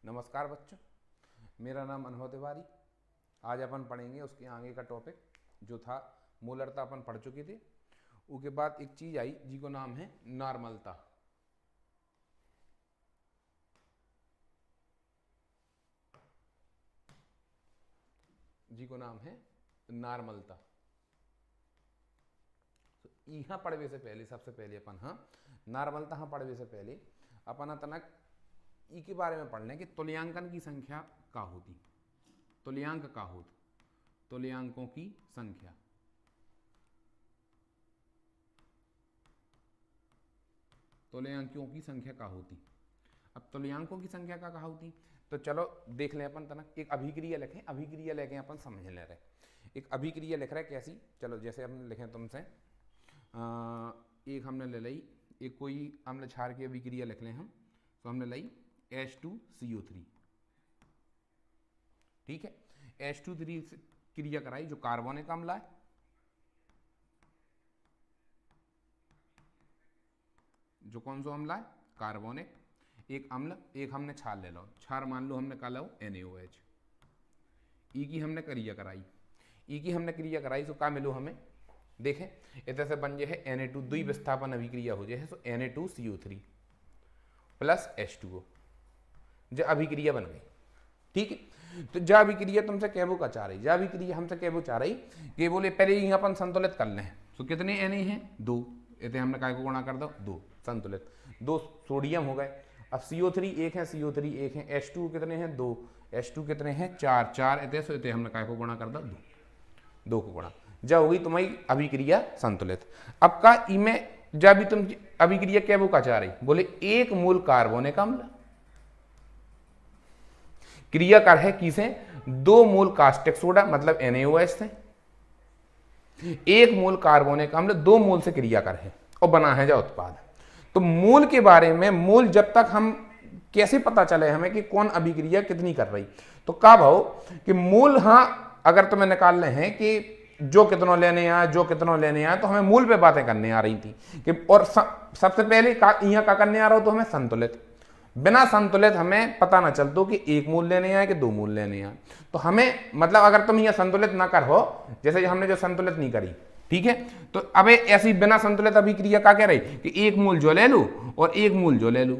नमस्कार बच्चों, मेरा नाम अनुभव तिवारी। आज अपन पढ़ेंगे उसके आगे का टॉपिक जो था मूलरता अपन पढ़ चुके थे। उसके बाद एक चीज आई जिसको नाम है नॉर्मलता। जिसको नाम है नॉर्मलता। यहाँ पढ़वे से पहले सबसे पहले अपन नॉर्मलता पढ़वे से पहले अपन तनक ई के बारे में पढ़ लें कि तुल्यांकन की संख्या का होती। तुल्यांक का होता, तुल्यांकों की संख्या। तुल्यांकों की संख्या का होती। अब तुल्यांकों की संख्या का होती तो चलो देख लें अपन तनक एक अभिक्रिया लिखें। अभिक्रिया लेके अपन समझ ले रहे। एक अभिक्रिया लिख रहे कैसी, चलो जैसे हम लिखें तुमसे एक हमने ले ली, एक कोई अम्ल क्षार की अभिक्रिया लिख लें हम, तो हमने ली H2CO3। ठीक है, H2 क्रिया कराई जो कार्बनिक अम्ल है, जो कौन सा अम्ल है कार्बनिक। एक अम्ल, एक हमने क्षार ले लो, क्षार मान लो हमने का लो NaOH। ई की हमने क्रिया कराई, ई की हमने क्रिया कराई तो क्या मिलो हमें, देखें इधर से बन जाए Na2 दुई विस्थापन अभिक्रिया हो जाए तो Na2CO3 प्लस H2O, जो अभिक्रिया बन गई। ठीक है, तो जो अभिक्रिया तुमसे कहबो का चाह रही, जो अभिक्रिया हमसे कहबो चाह रही कि बोले पहले यहाँ अपन संतुलित कर लें तो कितने Na हैं 2, इतने हमने काय को गुणा कर दो 2, संतुलित 2 सोडियम हो गए। अब CO3 एक है, CO3 एक है, H2 कितने हैं 2, H2 कितने हैं 4, 4 इतने सो इतने हमने काय को गुणा कर दो 2 को गुणा, जब होगी तुम्हारी अभिक्रिया संतुलित। अब का इमें जब भी तुम अभिक्रिया कहबो का चाह रही, बोले एक मूल कार्बनिक अम्ल क्रिया कर है किसे 2 मूल कास्टिक सोडा मतलब NaOH से, एक मूल कार्बनिक अम्ल 2 मूल से क्रिया कर है और बना है जो उत्पाद। तो मूल के बारे में, मूल जब तक हम कैसे पता चले हमें कि कौन अभिक्रिया कितनी कर रही, तो का भाव कि मूल अगर तुम्हें निकाल रहे हैं कि जो कितनों लेने आया, जो कितनों लेने आया, तो हमें मूल पे बातें करने आ रही थी कि और सबसे पहले यहाँ का करने आ रहा हो तो हमें संतुलित। बिना संतुलित हमें पता ना चलतो कि एक मूल लेने आए कि 2 मूल लेने आए। तो हमें मतलब अगर तुम यहाँ संतुलित ना कर हो, जैसे हमने जो संतुलित नहीं करी, ठीक है, तो अब ऐसी बिना संतुलित अभिक्रिया का कह रही कि एक मूल जो ले लू और एक मूल जो ले लू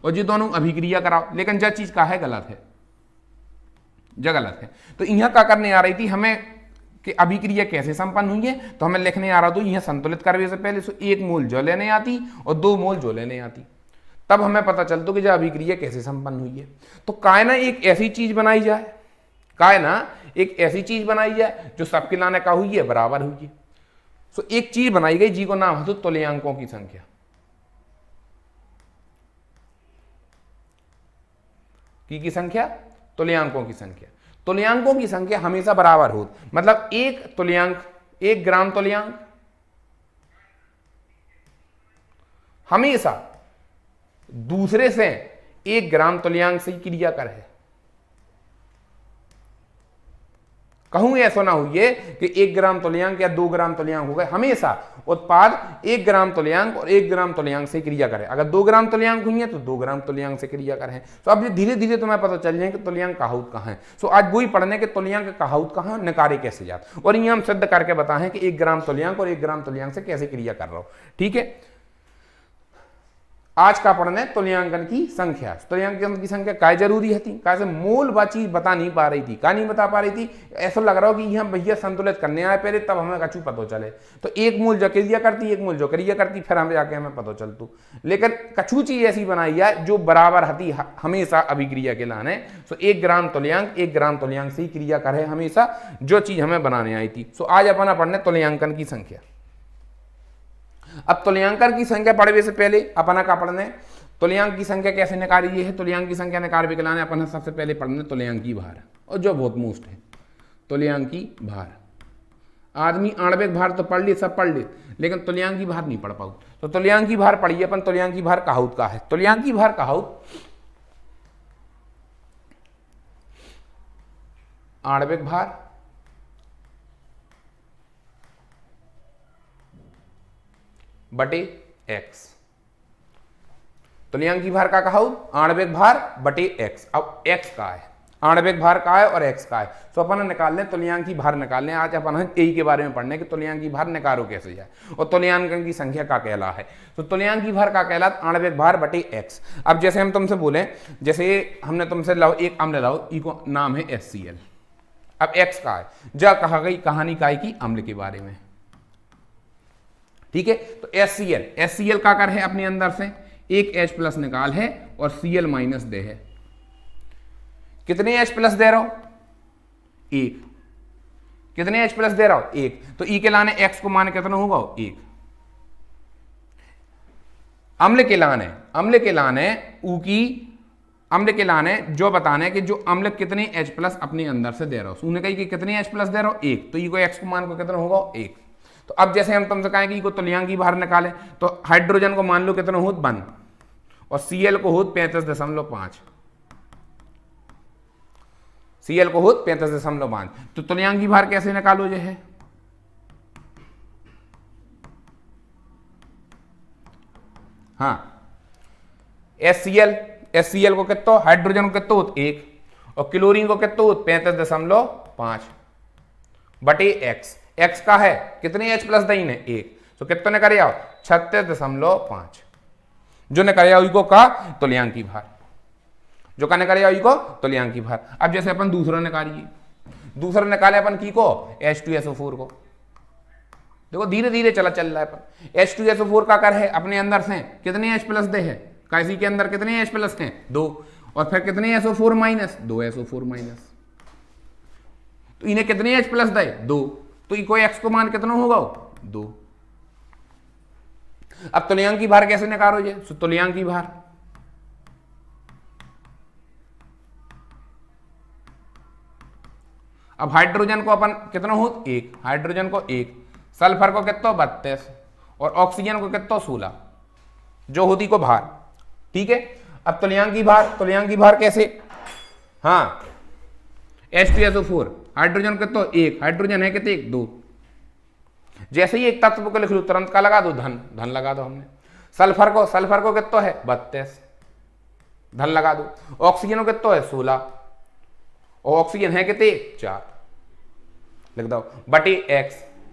और ये दोनों अभिक्रिया कराओ, लेकिन जो चीज का है गलत है, जो गलत है। तो यहाँ का करने आ रही थी हमें कि अभिक्रिया कैसे संपन्न हुई है, तो हमें लिखने आ रहा था यहाँ संतुलित करने से पहले तो एक मूल जो लेने आती और 2 मूल जो लेने आती, तब हमें पता चलता कि जो अभिक्रिया कैसे संपन्न हुई है। तो कायना एक ऐसी चीज बनाई जाए, कायना एक ऐसी चीज बनाई जाए जो सबके लाने का हुई है बराबर हुई है। तो एक चीज बनाई गई जी को नाम है तो तुल्यांकों की संख्या। की संख्या तुल्यांकों की संख्या। तुल्यांकों की संख्या हमेशा बराबर हो, मतलब एक तुल्यांक, एक ग्राम तुल्यांक हमेशा दूसरे से 1 ग्राम तुल्यांक से क्रिया कर है। कहूं ऐसा ना हुई कि 1 ग्राम तुल्यांक या 2 ग्राम तुल्यांक हो गए, हमेशा उत्पाद 1 ग्राम तुल्यांक और 1 ग्राम तुल्यांक से क्रिया करे। अगर 2 ग्राम तुल्यांक हुई है तो 2 ग्राम तुल्यांक से क्रिया करे। तो अब धीरे धीरे तुम्हें पता चल जाए कि तुल्यांक कहाउत कहाँ है। सो आज वही पढ़ने के तुल्यांक कहाउत कहाँ है, निकारे कैसे जात, और ये हम सिद्ध करके बताएं कि 1 ग्राम तुल्यांक और 1 ग्राम तुल्यांक से कैसे क्रिया कर रहा हो। ठीक है, आज का पढ़ने तुल्यांकन की संख्या। तुल्यांकन की संख्या काय जरूरी थी, कैसे मूल बाची बता नहीं पा रही थी, का नहीं बता पा रही थी। ऐसा लग रहा हो कि यहाँ भैया संतुलित करने आए पहले, तब हमें कछु पता चले। तो एक मूल जो क्रिया करती, एक मूल जो क्रिया करती, फिर हम जाके हमें पता चलतू। लेकिन कछु चीज ऐसी बनाई है जो बराबर हती हमेशा अभिक्रिया के लाने। तो 1 ग्राम तुल्यांक 1 ग्राम तुल्यांक से ही क्रिया करे हमेशा, जो चीज हमें बनाने आई थी। सो आज अपना पढ़ने तुल्यांकन की संख्या। अब तुल्यांकन की संख्या पढ़ने से पहले अपना का पढ़ने तुल्यांक की संख्या कैसे निकाली है। तुल्यांक की संख्या निकाल भी लाने अपन सबसे पहले पढ़ने तुल्यांकी भार, और जो बहुत मोस्ट है तुल्यांकी भार। आदमी आणविक भार तो पढ़ ली, सब पढ़ ली, लेकिन तुल्यांकी भार नहीं पढ़ पाऊ। तो तुल्यांकी भार पढ़िए अपन। तुल्यांकी भार कहाउत का है, तुल्यांकी भार कहाउत आणविक भार बटे x। तुल्यांकी भार का कहा आणविक भार बटे एक्स। अब एक्स का है, आणविक भार का है और एक्स का है, तो अपन निकाल लें तुल्यांकी भार निकाल लें। आज अपन यही के बारे में पढ़ने कि तुल्यांकी भार निकालो कैसे जाए और तुल्यांकन की संख्या का कहला है। तो तुल्यांकी भार का कहला आणविक भार बटे एक्स। अब जैसे हम तुमसे बोले, जैसे हमने तुमसे लाओ एक अम्ल लाओ, इको नाम है HCl। अब एक्स का है, जा कहा गई कहानी काय की अम्ल के बारे में, ठीक है। तो HCl का कर है अपने अंदर से एक H+ निकाल है और Cl- दे है। कितने H+ दे रहा हूं? एक। कितने H+ दे रहा हूं? एक। तो E के लाने X को मान कितना होगा? एक। अम्ल के लाने अम्ल के लाने जो बताने कि जो अम्ल कितने H+ अपने अंदर से दे रहा हूं। कही कि कितने H+ दे रहा हूं? एक। तो E को X को मान को कितना होगा? एक। तो अब जैसे हम तुमसे कहें कि को तुल्यांकी भार निकाले, तो हाइड्रोजन को मान लो कितना होत 1 और Cl को होत 35.5। Cl को होत 35.5। तो तुल्यांकी भार कैसे निकालो जो है? हाँ, HCl को कितना, हाइड्रोजन को कितना होत 1 और क्लोरीन को कितना होत 35.5 बटे एक्स का है कितने H+ दही ने? 1। तो कितने करे आओ? 36.5। जो ने करे को का तुल्यांकी भार, जो का ने करे को तुल्यांकी भार। अब जैसे अपन दूसरा निकाले अपन की को H2SO4 को। देखो धीरे धीरे चल रहा है अपन। H2SO4 का कर है अपने अंदर से कितने H+ दे है? कैसी के अंदर कितने H+ हैं? 2। और फिर कितने SO4-? 2 SO4-। तो इन्हें कितने H+ दे? 2। तो इको X को मान कितना होगा? 2। अब तुल्यांकी भार कैसे निकालोगे? तुल्यांकी भार अब हाइड्रोजन को अपन कितना हो? 1। हाइड्रोजन को 1, सल्फर को कितना? 32 और ऑक्सीजन को कितना? 16 जो होती को भार, ठीक है। अब तुल्यांकी भार कैसे? हाँ, H2SO4 हाइड्रोजन कितना? 1। हाइड्रोजन है कितने? 2। जैसे ही एक तत्व को लिख लो तुरंत का लगा दो धन लगा दो हमने। सल्फर को कितना है? 32 धन लगा दो। ऑक्सीजन को कितना है? 16 और ऑक्सीजन है कितने? 4 लिख दो बटे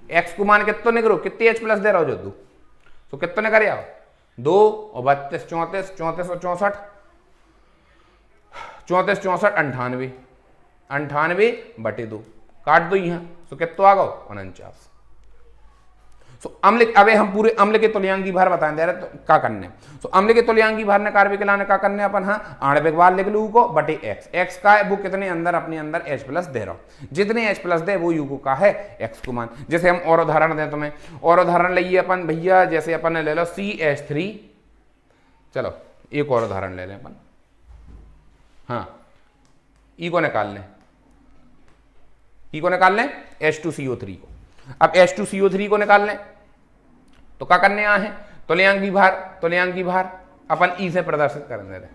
एक्स को मान कितना निकलो? कितने H+ दे रहा हो? जो 2। तो कितने करे आओ? 2 और 32 34 34 और 64 34 64 98 बटे 2 काट दो यहाँ। तो कितना आ गो? 49। सो अम्ल, अबे हम पूरे अम्ल के तुल्यांकी भार बताएं दे रहे तो क्या करने। सो अम्ल के तुल्यांकी भार ने कार्बनिक लाने का करने अपन। हाँ, आणविक भार लिख लो को बटे एक्स का है वो कितने अंदर अपने अंदर H+ दे रहा हूं। जितने H+ दे वो यू का है एक्स को मान। जैसे हम और उदाहरण दें तुम्हें, और उदाहरण लइए अपन भैया। जैसे अपन ने ले लो CH3, चलो एक और उदाहरण ले लें अपन। हाँ, ई को निकाल लें H2CO3 को। अब H2CO3 को निकाल लें तो क्या करने आए हैं? तुल्यांकी भार अपन ई से प्रदर्शित करने दें।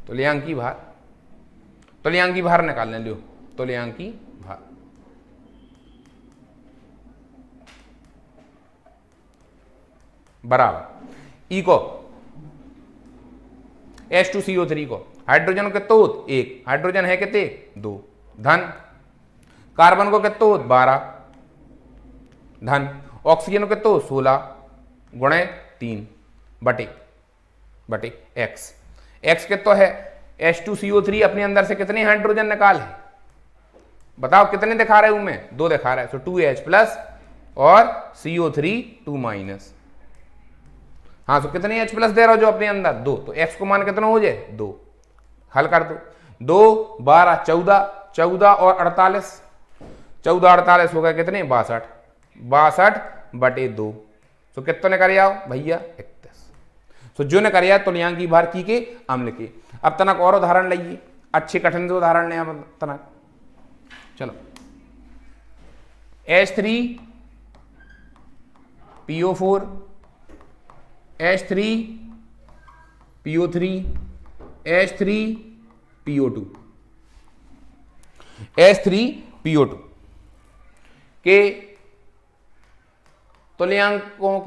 तुल्यांकी भार निकाल लें। लो तुल्यांकी भार बराबर ई को H2CO3 को, हाइड्रोजन को कितना होत? 1। हाइड्रोजन है कितने? 2 धन। कार्बन को कितना होत? 12 धन। ऑक्सीजन को कितना होत? 16 गुणे 3 बटे एक्स कितना है? H2CO3 अपने अंदर से कितने हाइड्रोजन निकाल है? बताओ कितने दिखा रहे हूं मैं? 2 दिखा रहा है। तो 2H+ और CO3 2-। हाँ, तो कितने H+ दे रहा हो जो अपने अंदर? 2। तो एक्स को मान कितना हो जाए? 2। हल कर दो। 2 12 14 और 48 14 हो गए कितने? 62 बटे 2। तो कितने करे आओ भैया? 31। तो जो ने करे तुल्यांकी भार की के अम्ल के। अब तनक और उदाहरण लाइए, अच्छे कठिन से उदाहरण ले तनक। चलो H3PO4 H3PO3 H3PO2 H3PO2 के तुल्यांकों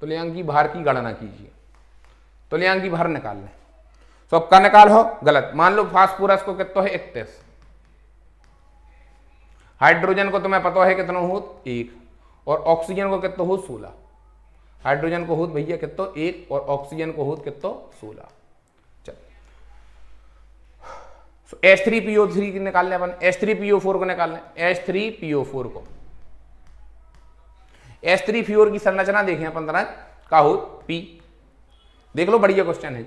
तुल्यांकी भार की गणना कीजिए, तुल्यांकी भार निकाल लें। सबका निकाल हो गलत। मान लो फास्फोरस को कितना है 31, हाइड्रोजन को तुम्हें पता है कितना हो 1, और ऑक्सीजन को कितना हो 16। हाइड्रोजन को हो भैया कितना 1 और ऑक्सीजन को हो कितना 16। चल H3PO3 निकाल लें अपन, H3PO4 को निकाल लें, H3PO4 को, H3PO की संरचना देखें अपन तरह का हो P, देख लो बढ़िया क्वेश्चन है।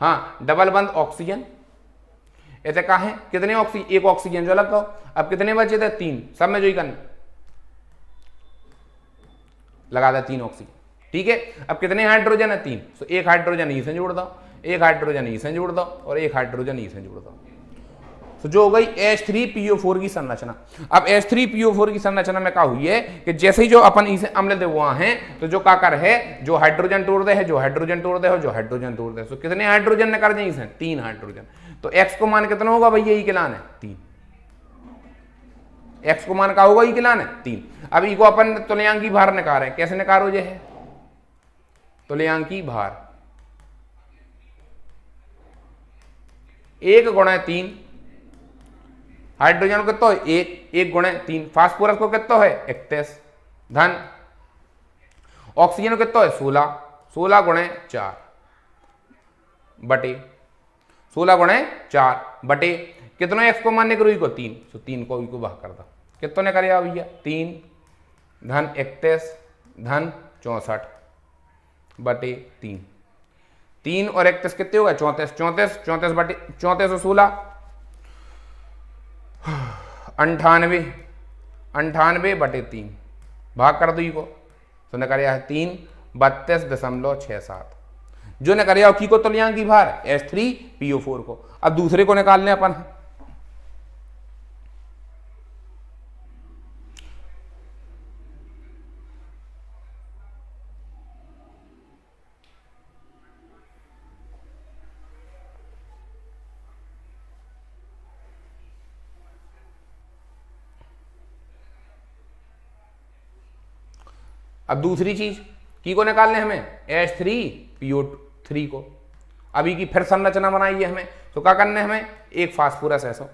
हाँ डबल बंद ऑक्सीजन, ऐसे कहा है कितने ऑक्सीजन, एक ऑक्सीजन जो अलग, अब कितने बचे थे 3, सब में जो ही करना लगा दे 3 ऑक्सीजन, ठीक है। अब कितने हाइड्रोजन है 3, तो एक हाइड्रोजन ई से जोड़ दो, एक हाइड्रोजन ई से जोड़ दो और एक हाइड्रोजन ई से जोड़ दो, तो जो हो गई H3PO4 की संरचना। अब H3PO4 की संरचना में क्या हुई है कि जैसे ही जो अपन इसे अम्ल दे वहां हैं, तो जो काकर है जो हाइड्रोजन तोड़ दे है, जो हाइड्रोजन तोड़ दे हो, जो हाइड्रोजन तोड़ दे, तो कितने हाइड्रोजन निकाल जाए इसे 3 हाइड्रोजन। तो X को मान कितना होगा भैया, ई के लान है 3, X को मान का होगा ई के लान है 3। अब ई को अपन तुल्यांकी भार निकाल रहे हैं, कैसे निकालो जे है तुल्यांकी भार 1 गुणा 3, हाइड्रोजन को कितना है 1 गुणे 3, फास्फोरस को कितना है 31 धन, ऑक्सीजन को कितना है 16 गुणे 4 बटे 16 गुणे 4 बटे कितना एक्स को मानने करो को 3, तो 3 को भाग कर दो, कितने ने करे भैया 3 धन 31 धन 64 बटे 3 और 31 कितने होगा 34 बटे 34 और 16 98 बटे 3 भाग कर दो को, तो ने करे 3 32.67 जो ने करे की को तुल्यांकी भार H3PO4 को। अब दूसरे को निकाल लें अपन, अब दूसरी चीज की को निकालने हमें H3PO3 को। अभी की फिर संरचना बनाई है हमें, तो क्या करना है हमें, एक फास्फोरस ऐसा,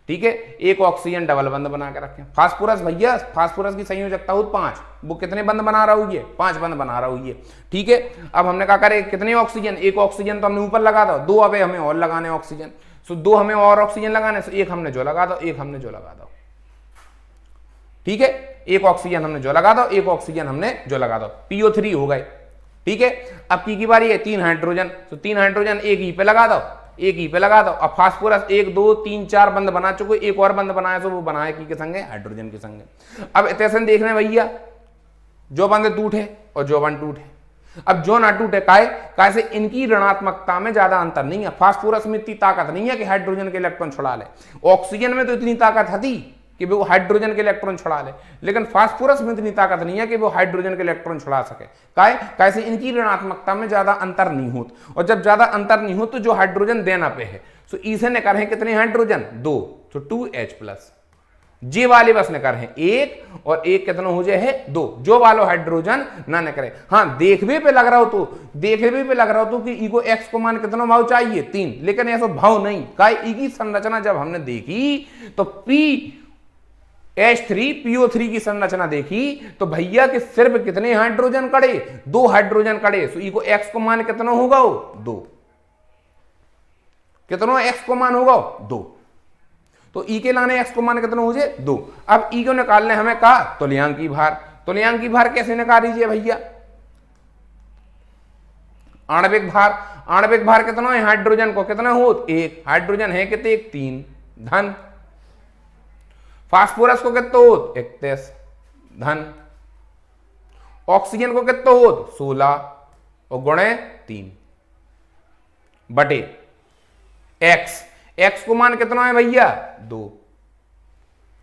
ठीक है, एक ऑक्सीजन डबल बंद बना के रखें। फास्फोरस भैया फास्फोरस की संयोजकता हो 5, वो कितने बंद बना रहा हुई है 5 बंद बना रहा हुई है, ठीक है। अब हमने क्या करे कितने ऑक्सीजन, एक ऑक्सीजन तो हमने ऊपर लगा दो, 2 अब हमें और लगाने ऑक्सीजन, सो 2 हमें और ऑक्सीजन लगाने, सो एक हमने जो लगा दो, एक हमने जो लगा दो, ठीक है। एक ऑक्सीजन हमने जो लगा दो, एक ऑक्सीजन हमने जो लगा दो, PO3 हो गए, ठीक है। अब की बारी है 3 हाइड्रोजन, तो 3 हाइड्रोजन एक ई पे लगा दो, एक ई पे लगा दो। अब फास्फोरस 1 2 3 4 बंद बना चुके, एक और बंद बनाया, तो वो बनाया की के संगे हाइड्रोजन के संगे। अब इतने देखने भैया जो बंद टूटे और जो बंद टूटे, अब जो ना टूटे काय से इनकी ऋणात्मकता में ज्यादा अंतर नहीं है। फास्फोरस में इतनी ताकत नहीं है कि हाइड्रोजन के इलेक्ट्रॉन छुड़ा ले, ऑक्सीजन में तो इतनी ताकत थी कि वो हाइड्रोजन के इलेक्ट्रॉन छुड़ा ले, लेकिन फास्फोरस में इतनी ताकत नहीं है कि वो हाइड्रोजन के इलेक्ट्रॉन छुड़ा सके। कैसे इनकी ऋणात्मकता में ज्यादा अंतर नहीं होता, और जब ज्यादा अंतर नहीं हो तो जो हाइड्रोजन देना पे है, तो इसे ने कर कितने हाइड्रोजन 2, तो 2H+। जे वाले बस ने कर 1 और 1 कितना हो जाए है 2, जो वालो हाइड्रोजन ना न करे। हाँ देखने पे लग रहा हो तो कि ई को एक्स को मान कितना भाव चाहिए 3, लेकिन ऐसा भाव नहीं। ई की संरचना जब हमने देखी तो H3PO3 की संरचना देखी तो भैया कि सिर्फ कितने हाइड्रोजन कड़े 2 हाइड्रोजन कड़े, सो ई को एक्स को मान कितना होगा 2, कितना एक्स को मान होगा 2, तो ई के लाने एक्स को मान कितना हो जाए 2। अब ई को निकालने हमें कहा तुल्यांकी भार, तुल्यांकी भार कैसे निकाल लीजिए भैया, आणविक भार कितना है, हाइड्रोजन को कितना हो 1, हाइड्रोजन है कितने 3 धन, फास्फोरस को कितना हो 31 धन, ऑक्सीजन को कितना हो 16 और गुणे 3 बटे एक्स को मान कितना है भैया 2,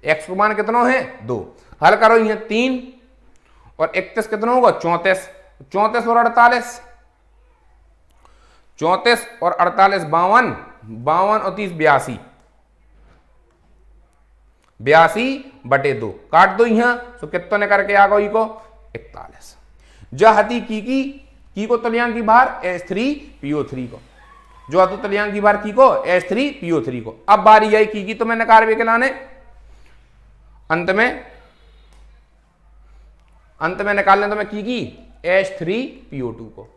एक्स को मान कितना है 2, हल करो ये 3 और 31 कितना होगा 34 और 48, 34 और 48 52 और 30 82 बटे 2 काट दो यहां, तो कितने करके आ गई को 41। जो हती की को तुल्यांकी भार H3PO3 को, जो हतो तुल्यांकी भार की को H3PO3 को। अब बारी आई की तो मैं नकार वे के लाने अंत में निकालने तो मैं की H3PO2 को।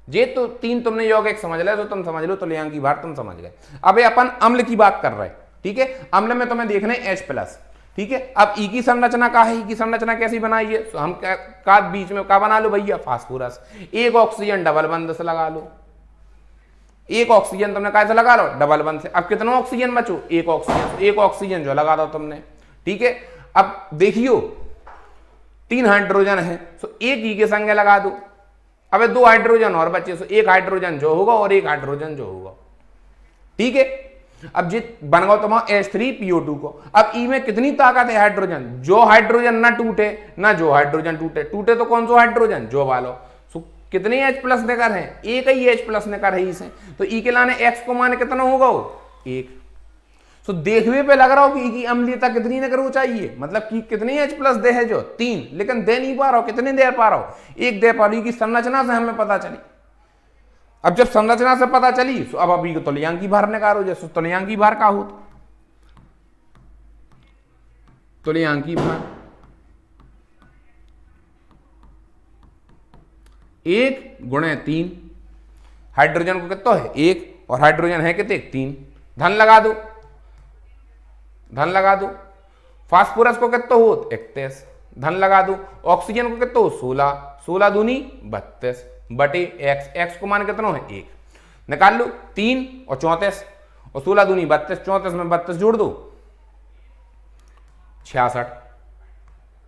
ये तो तीन तुमने यौगिक समझ लिया, तो तुम समझ लो तुल्यांकी भार तुम समझ गए। अब अपन अम्ल की बात कर रहे हैं, ठीक है। अम्ल में तुम्हें देखना है H+, ठीक है। अब ई की संरचना का है, ई की संरचना कैसी बनाई है, तो हम का बीच में क्या बना लो भैया, फास्फोरस। एक ऑक्सीजन डबल बंद से लगा लो, एक ऑक्सीजन तुमने कैसे लगा लो, डबल बंद से। अब कितना ऑक्सीजन बचो, एक ऑक्सीजन जो लगा दो तुमने, ठीक है। अब देखियो 3 हाइड्रोजन है, तो एक ई के संगे लगा दो। अब 2 हाइड्रोजन और बचे, तो एक हाइड्रोजन जो होगा और एक हाइड्रोजन जो होगा, ठीक है। अब जी बन गया तुम्हारा H3PO2 को। अब ई में कितनी ताकत है हाइड्रोजन, जो हाइड्रोजन ना टूटे ना जो हाइड्रोजन टूटे तो कौन सा हाइड्रोजन, जो वालो। सो कितने H+ निकर हैं, एक ही H+ निकर है इसे, तो ई के लाने X को मान कितना होगा, 1। तो देखने पे लग रहा हो कि ई की अम्लीयता कितनी निकर हो चाहिए, मतलब कि कितनी H+ दे है, जो 3, लेकिन दे नहीं पा रहा हो। कितने दे पा रहा हो, 1 दे पा रही की संरचना से हमें पता चली। अब जब संरचना से पता चली तो अब अभी तुल्यांकी भार निकालो। जैसे तुल्यांकी भार का हो, तुल्यांकी भार 1 × 3, हाइड्रोजन को कितना है 1 और हाइड्रोजन है कितने 3, धन लगा दो। फास्फोरस को कितना हो 31, धन लगा दो। ऑक्सीजन को कितना हो 16 दूनी 32 बटे x को मान कितना है 1, निकाल लो 3 और 34 और 16 दूनी 32, 34 में 32 जोड़ दो 66,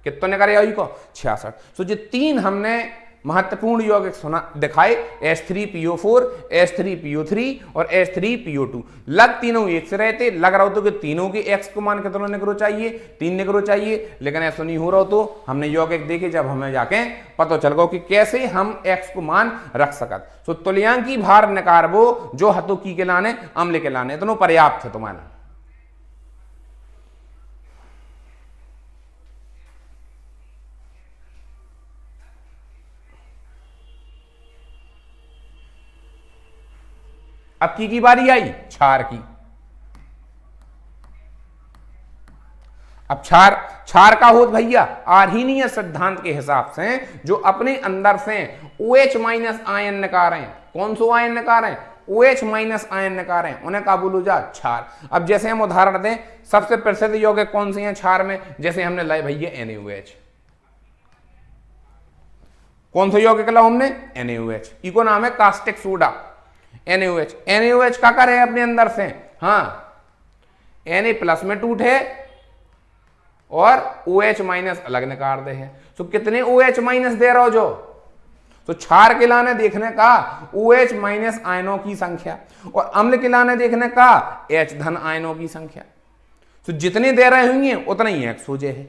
कितना निकाले आई को 66। तो जो 3 हमने महत्वपूर्ण यौगिक सुना दिखाए, H3PO4, H3PO3 और H3PO2, लग तीनों एक से रहते, लग रहा हो तो कि तीनों के X को मान कितना निकलो चाहिए 3 निकलो चाहिए, लेकिन ऐसा नहीं हो रहा हो। तो हमने यौगिक देखे, जब हमें जाके पता चल गया कि कैसे हम X को मान रख सकत। तो तुल्यांकी भार निकारबो जो हतो की के लाने अम्ल के लाने इतना पर्याप्त है तुम्हारा। अब की बारी आई क्षार की। अब क्षार का होत भैया आर्हीनीय सिद्धांत के हिसाब से जो अपने अंदर से OH- आयन निकाल रहे हैं, कौन सो आयन निकाल रहे हैं, OH- आयन निकाल रहे हैं, उन्हें का बोलो जा क्षार। अब जैसे हम उदाहरण दें, सबसे प्रसिद्ध यौगिक कौन से हैं क्षार में, जैसे हमने लाए भैया NaOH। कौन सा यौगिक लाओ हमने NaOH, इको नाम है कास्टिक सोडा। NaOH का कर है अपने अंदर से, हाँ Na+ में टूटे और OH- अलग निकाल दे हैं। तो कितने OH- दे रहा हो जो, तो क्षार के लाने देखने का OH- आयनों की संख्या और अम्ल के लाने देखने का H- आयनों की संख्या। तो जितने दे रहे होंगे उतना ही X हो जाए।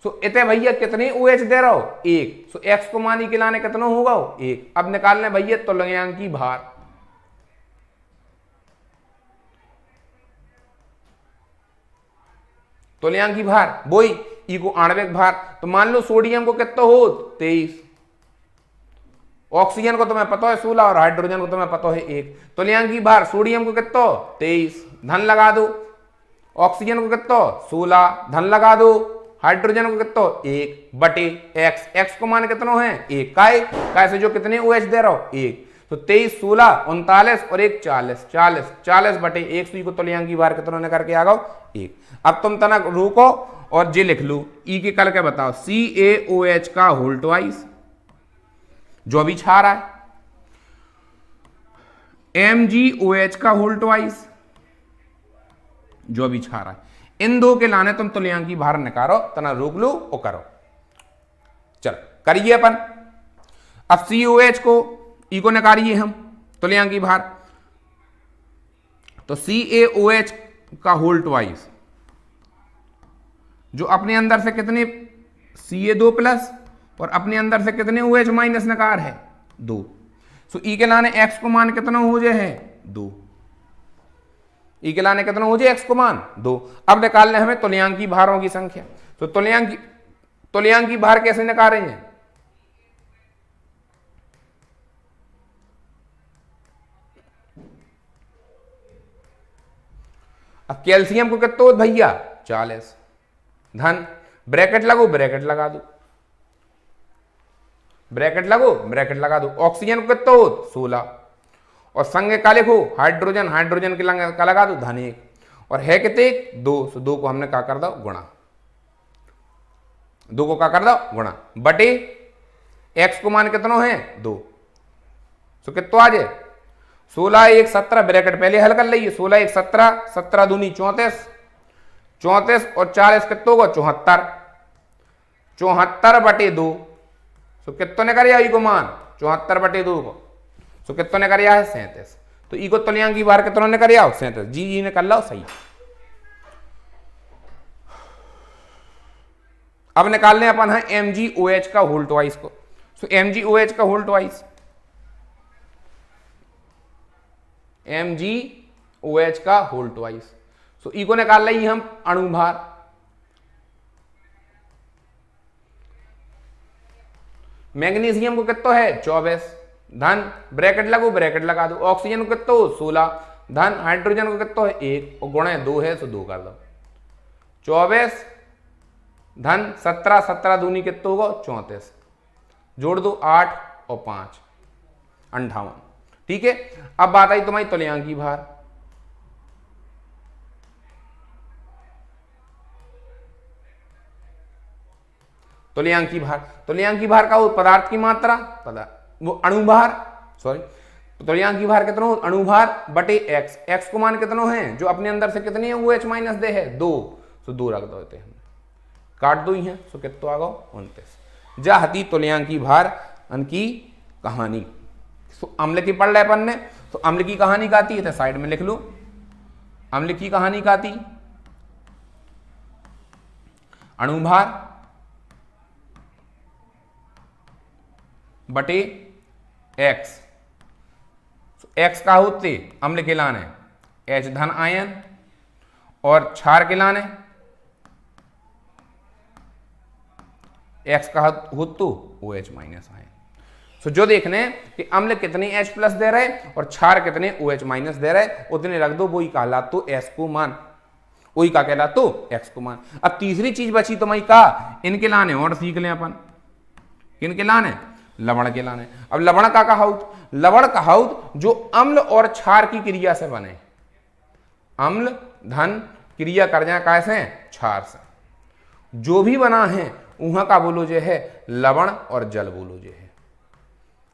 तो इतने भैया कितने OH दे रहा हो 1, तो X को मानी के लाने कितना होगा 1। अब निकालने भैया तुल्यांकी भार, तुल्यांकी भार वही ई को आणविक भार। तो मान लो सोडियम को कितना हो 23, ऑक्सीजन को तुम्हें पता है 16 और हाइड्रोजन को तुम्हें पता है 1। तुल्यांकी भार सोडियम को कितना 23, धन लगा दो। ऑक्सीजन को कितना 16, धन लगा दो। हाइड्रोजन को कितना 1 बटे x को मान कितना है 1, काय से जो कितने OH दे रहा हो 1। तो 23, 16, 39 और 1 40 बटे 100 को तुल्यांकी भार कितना ने करके आ गओ 1। अब तुम तना रोको और जे लिख लो, ई के करके बताओ CaOH का होल ट्वाइस जो अभी छा रहा है, MgOH का होल ट्वाइस जो अभी छा रहा है। इन दो के लाने तुम तुल्यांकी भार निकालो, तना रोक लो और करो। चलो करिए अपन। अब COH को ई को निकालिए हम तुल्यांकी भार, तो CaOH का होल ट्वाइस जो अपने अंदर से कितने Ca2+ और अपने अंदर से कितने OH- निकाल है 2। सो ई के लाने X को मान कितना हो जाए है 2, ई के लाने कितना हो जाए X को मान 2। अब निकालने हमें तुल्यांकी भारों की संख्या। तो तुल्यांकी भार कैसे निकाल रहे हैं, अब कैल्शियम को कितना हो भैया 40 धन ब्रैकेट लगो ब्रैकेट लगा दो, ब्रैकेट लगो ब्रैकेट लगा दो। ऑक्सीजन को कितना हो 16 और संग का लिखो हाइड्रोजन, हाइड्रोजन के का लगा दो धन 1 और है कितने 2, सो 2 को हमने क्या कर दो गुणा, 2 को क्या कर दो गुणा बटे x को मान कितना है 2, सो कितना आ जाए 16 1 17 ब्रैकेट पहले हल कर लीजिए 16 1 17 17 दूनी 34 34 और 40 कितना होगा 74 74 बटे 2, सो कितने ने कर को मान 74 बटे 2 को, सो कितने ने कर है 37। तो ई को तुल्यांकी भार कितनों ने कर 37, जी ने कर लो सही। अब निकालने अपन है MgOH का होल ट्वाइस को, सो MgOH का होल ट्वाइस MgOH का होल ट्वाइस, सो ई को निकाल रही हम अणु भार, मैग्नीशियम को कितना है 24 धन ब्रैकेट लगो ब्रैकेट लगा दो। ऑक्सीजन को कितना हो 16 धन हाइड्रोजन को कितना है 1 और गुणा 2 है, सो 2 कर दो 24 धन 17 17 दूनी कितना होगा 34 जोड़ दो 8 और 5 58। ठीक है, अब बात आई तुम्हारी तुल्यांकी भार। तुल्यांकी भार, तुल्यांकी भार का हो पदार्थ की मात्रा वो अणु भार, सॉरी तुल्यांकी भार कितना हो अणु भार बटे x, x को मान कितना है जो अपने अंदर से कितनी है वो H माइनस दे है 2, सो 2 रख दो हम काट दो ही है, सो कितना आ गया 29। जा हती तुल्यांकी भार की कहानी। तो अम्ल की पढ़ रहे अपन ने, तो अम्ल की कहानी का आती है तो साइड में लिख लो, अम्ल की कहानी का आती अणु भार बटे x, x का होते अम्ल के लाने H धन आयन और क्षार के लाने x का हो तो OH माइनस आयन। सो जो देखने कि अम्ल कितने H प्लस दे रहे और क्षार कितने OH माइनस दे रहे उतने रख दो, वो ही कहला तो S को मान, वही का कहला तो x को मान। अब तीसरी चीज बची तो मैं का इनके लाने और सीख लें अपन, इनके लाने लवण के लाने। अब लवण का कहाउत, लवण कहाउत जो अम्ल और क्षार की क्रिया से बने, अम्ल धन क्रिया कर जाए कैसे क्षार से, जो भी बना है वहां का बोलो जो है लवण और जल बोलो जो है,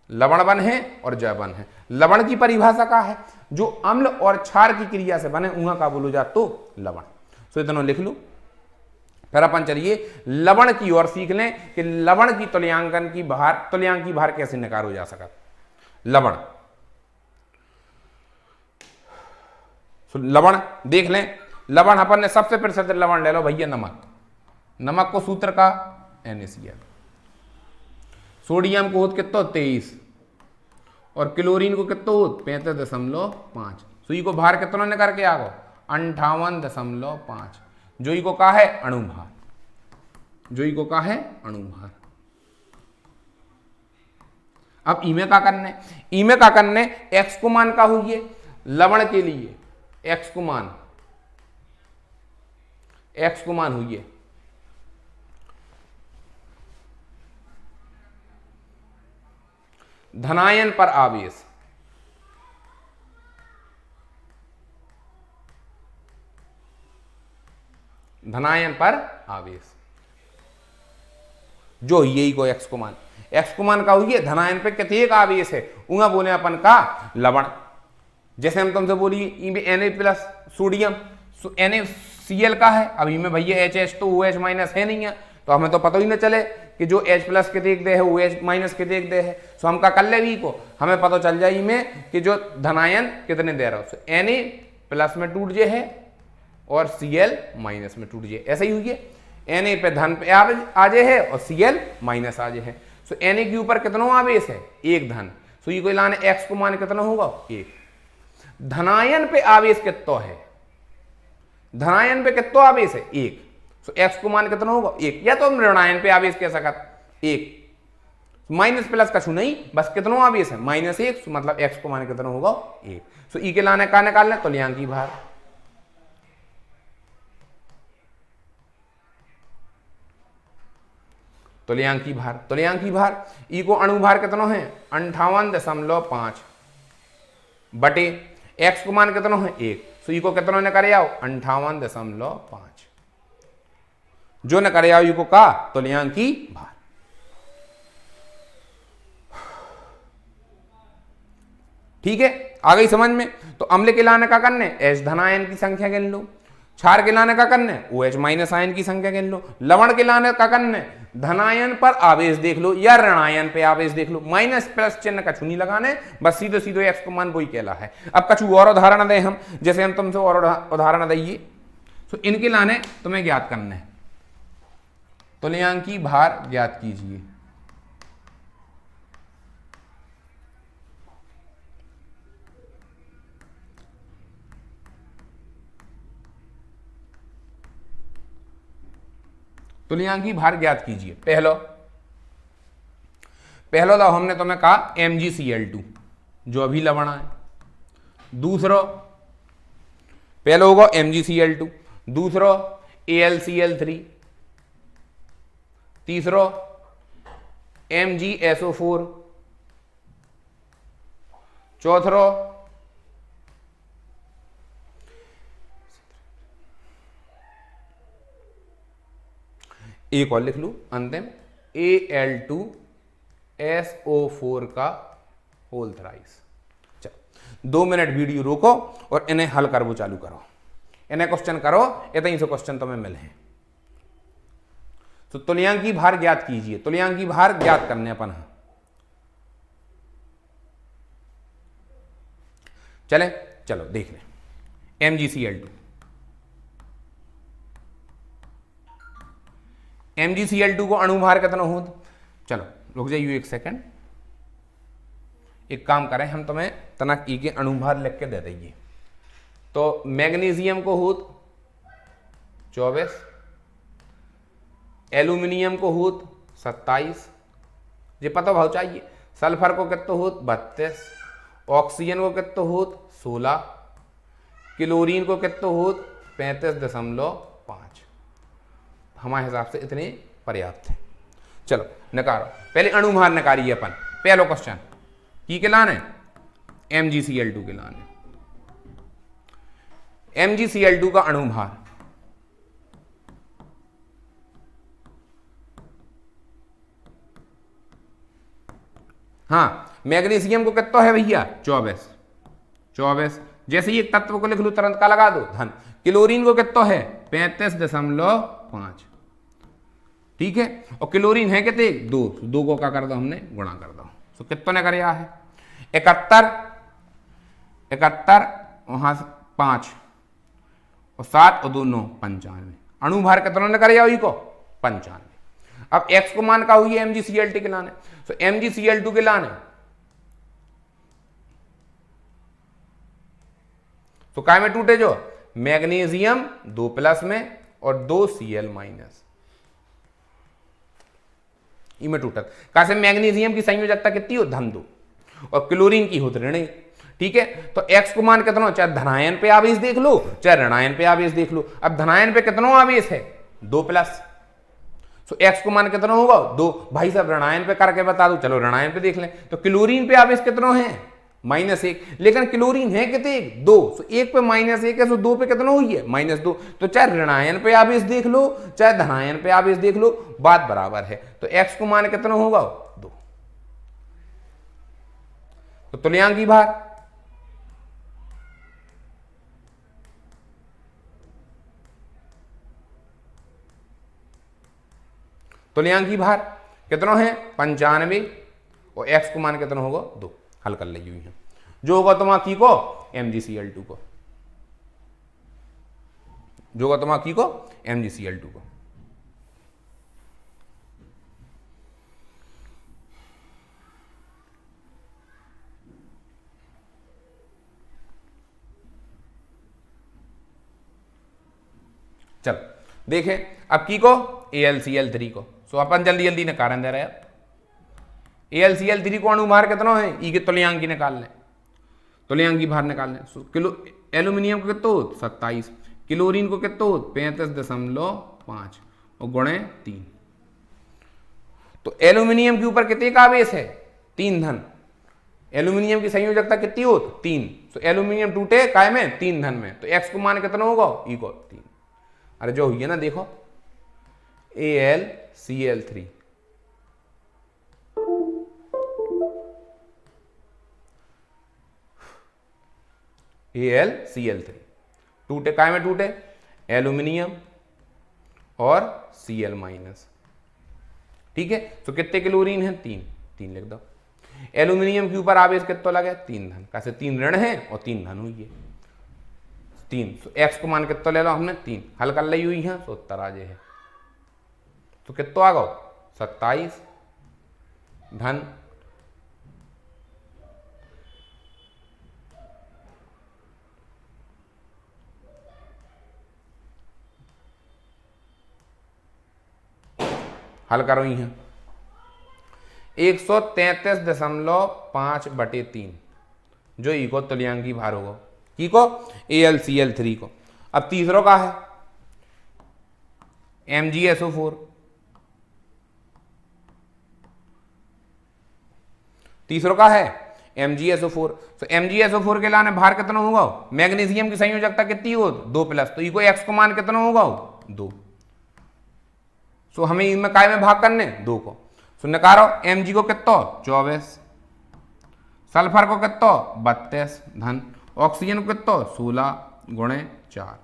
लवण बन है और जल बन है। लवण की परिभाषा का है जो अम्ल और क्षार की क्रिया से बने वहां का बोलो जा तो लवण। सो इतना लिख लो, फिर अपन चलिए लवण की ओर सीख लें कि लवण की तुल्यांकन की भार, तुल्यांकी भार कैसे निकालो जा सका। लवण, लवण देख लें, लवण अपन ने सबसे प्रसिद्ध लवण ले लो भैया नमक, नमक को सूत्र का NaCl, सोडियम को होत कितना 23 और क्लोरीन को कितना होत 35.5, सुई को भार कितना ने करके आ गो 58.5, जोई को का है अणु भार, जोई को का है अणु भार। अब इमे का करने, इमे का करने x को मान का हुई लवण के लिए, x को मान, x को मान हुई धनायन पर आवेश, धनायन पर आवेश जो यही को x को मान, x को मान का हुई धनायन पे कितने का आवेश है उंगा बोले अपन का लवण। जैसे हम तुमसे बोलिए Na प्लस सोडियम, NaCl का है, अब इनमें भैया HH तो OH माइनस है नहीं है, तो हमें तो पता ही ना चले कि जो H प्लस के देख दे है OH माइनस के देख दे है, सो हम का कर ले भी को हमें पता चल जाए में कि जो धनायन कितने दे रहा है, Na प्लस में टूट जे है और Cl माइनस में टूट जे, ऐसा ही हुई है Na पे धन पे आजे है और Cl माइनस आजे है। सो Na के ऊपर कितना आवेश है एक धन, सो ये कोई लाने x को मान कितना होगा 1। धनायन पे आवेश कितना है, धनायन पे कितना आवेश है 1, सो x को मान कितना होगा 1, या तो हम ऋणायन पे आवेश कह सकते 1, माइनस प्लस का नहीं बस कितना आवेश है -1, मतलब x को मान कितना होगा 1। सो ई के लाने का निकालना तुल्यांकी भार, तुल्यांकी भार ई को अणुभार कितना है 58.5 बटे x को मान कितना है 1, तो ई को कितना ने करे आओ 58.5 जो न करे आओ ई को का तुल्यांकी भार। ठीक है, आ गई समझ में। तो अम्ल के लाने का करने H धन आयन की संख्या गिन लो, क्षार के लाने का करने OH माइनस आयन की संख्या गिन लो, लवण के लाने का करने धनायन पर आवेश देख लो या ऋणायन पे आवेश देख लो, माइनस प्लस चिन्ह कछु नहीं लगाने, बस सीधे सीधे x को मान वही कहला है। अब कछु और उदाहरण दें हम, जैसे हम तुमसे और उदाहरण दिए, तो इनके लाने तुम्हें ज्ञात करना है। तुल्यांकी भार ज्ञात कीजिए। तुल्यांकी भार ज्ञात कीजिए। पहलो तो हमने तुम्हें कहा MgCl2 जो अभी लवण है, दूसरो पहलो होगा MgCl2, दूसरो AlCl3, तीसरो MgSO4, चौथरो एक और लिख लू अंतिम Al2SO4 का होल थ्राइस। चलो 2 मिनट वीडियो रोको और इन्हें हल करवो चालू करो, इन्हें क्वेश्चन करो, इतने से क्वेश्चन तुम्हें मिले हैं। तो तुल्यांकी भार ज्ञात कीजिए। तुल्यांकी भार ज्ञात करने अपन है, चले चलो देख लें। MgCl2 को अणुभार कितना हो, चलो रुक जाइए एक सेकंड, एक काम करें हम तुम्हें तनक ई के अणुभार लिख के दे देंगे। तो मैग्नीशियम को होत 24, एल्यूमिनियम को होत 27, ये पता भाव चाहिए। सल्फर को कितना होत 32, ऑक्सीजन को कितना होत 16, क्लोरीन को कितना होत 35.5। हमारे हिसाब से इतने पर्याप्त है। चलो निकालो, पहले अणुभार निकालिए अपन। पहलो क्वेश्चन की के लाने MgCl2 के लाने। MgCl2 का अणुभार हाँ, मैग्नीशियम को कितना है भैया 24। जैसे ही एक तत्व को लिख लो तुरंत का लगा दो धन। क्लोरीन को कितना है 35.5, ठीक है। और क्लोरीन है कितने 2 को क्या कर दो हमने गुणा कर दो, तो कितने कर है 71 वहां से 5 और 7 और 2 9 95। अणुभार कितना ने कर को 95। अब x को मान का हुई है MgCl2 के लाने, तो MgCl2 के लाने तो काय में टूटे जो मैग्नीशियम 2 प्लस में और 2 Cl माइनस में टूटत। कैसे मैग्नीशियम की संयोजकता कितनी हो धन 2 और क्लोरीन की हो ऋण 1, ठीक है। तो x को मान कितना, चाहे धनायन पे आवेश देख लो चाहे ऋणायन पे आवेश देख लो। अब धनायन पे कितना आवेश है 2 प्लस, तो x को मान कितना होगा 2। भाई साहब ऋणायन पे करके बता दो, चलो ऋणायन पे देख लें। तो क्लोरीन पे आवेश कितना है -1, लेकिन क्लोरीन है कितने 2, तो 1 पे -1 है, तो 2 पे कितना हुई है -2। तो चाहे ऋणायन पे आवेश देख लो चाहे धनायन पे आवेश देख लो, बात बराबर है। तो x को मान कितना होगा 2। तो तुल्यांकी भार कितना है 95 और x को मान कितना होगा 2। हल कर ली हुई है जो होगा तुम्हारा की को MgCl2 को, जो होगा तुम्हारा की को MgCl2 को। चल देखें अब की को AlCl3 को, सो अपन जल्दी जल्दी निकाल दे रहे हैं। AlCl3 को अणुभार कितना है ई के तुल्यांकी निकाल लें, तुल्यांकी भार निकाल लें। किलो एल्यूमिनियम को कितना हो 27, क्लोरीन को कितना हो 35.5 और गुणे 3। तो एल्यूमिनियम के ऊपर कितने का आवेश है? 3 धन। एल्यूमिनियम की संयोजकता कितनी हो? 3। तो एल्यूमिनियम टूटे काय में? 3 धन में। तो x को मान कितना होगा? इको 3। अरे जो हुई है ना, देखो AlCl3, AlCl3 टूटे काय में? टूटे एल्यूमिनियम और Cl-। ठीक है, तो कितने क्लोरीन है? 3 लिख दो। एल्यूमिनियम के ऊपर आवेश कितना लगे? 3 धन। कैसे 3 ऋण है और 3 धन हुई है 3। तो x को मान कितना ले लो हमने? 3। हल कर ली हुई है तो उत्तर आ जाए। तो कितना आ गो? 27 धन हल करो ही है 133.5/3 जो इको तुल्यांकी भार होगा इको AlCl3 को। अब तीसरों का है MgSO4। तीसरों का है MgSO4। तो MgSO4 के लाने भार कितना होगा? मैग्नीशियम की संयोजकता कितनी हो? 2+। तो इको x को मान कितना होगा? 2। तो हमें इनमें काय में भाग करने? 2 को। तो निकालो Mg को कितना? 24। सल्फर को कितना? 32 धन। ऑक्सीजन को कितना? 16 गुणे 4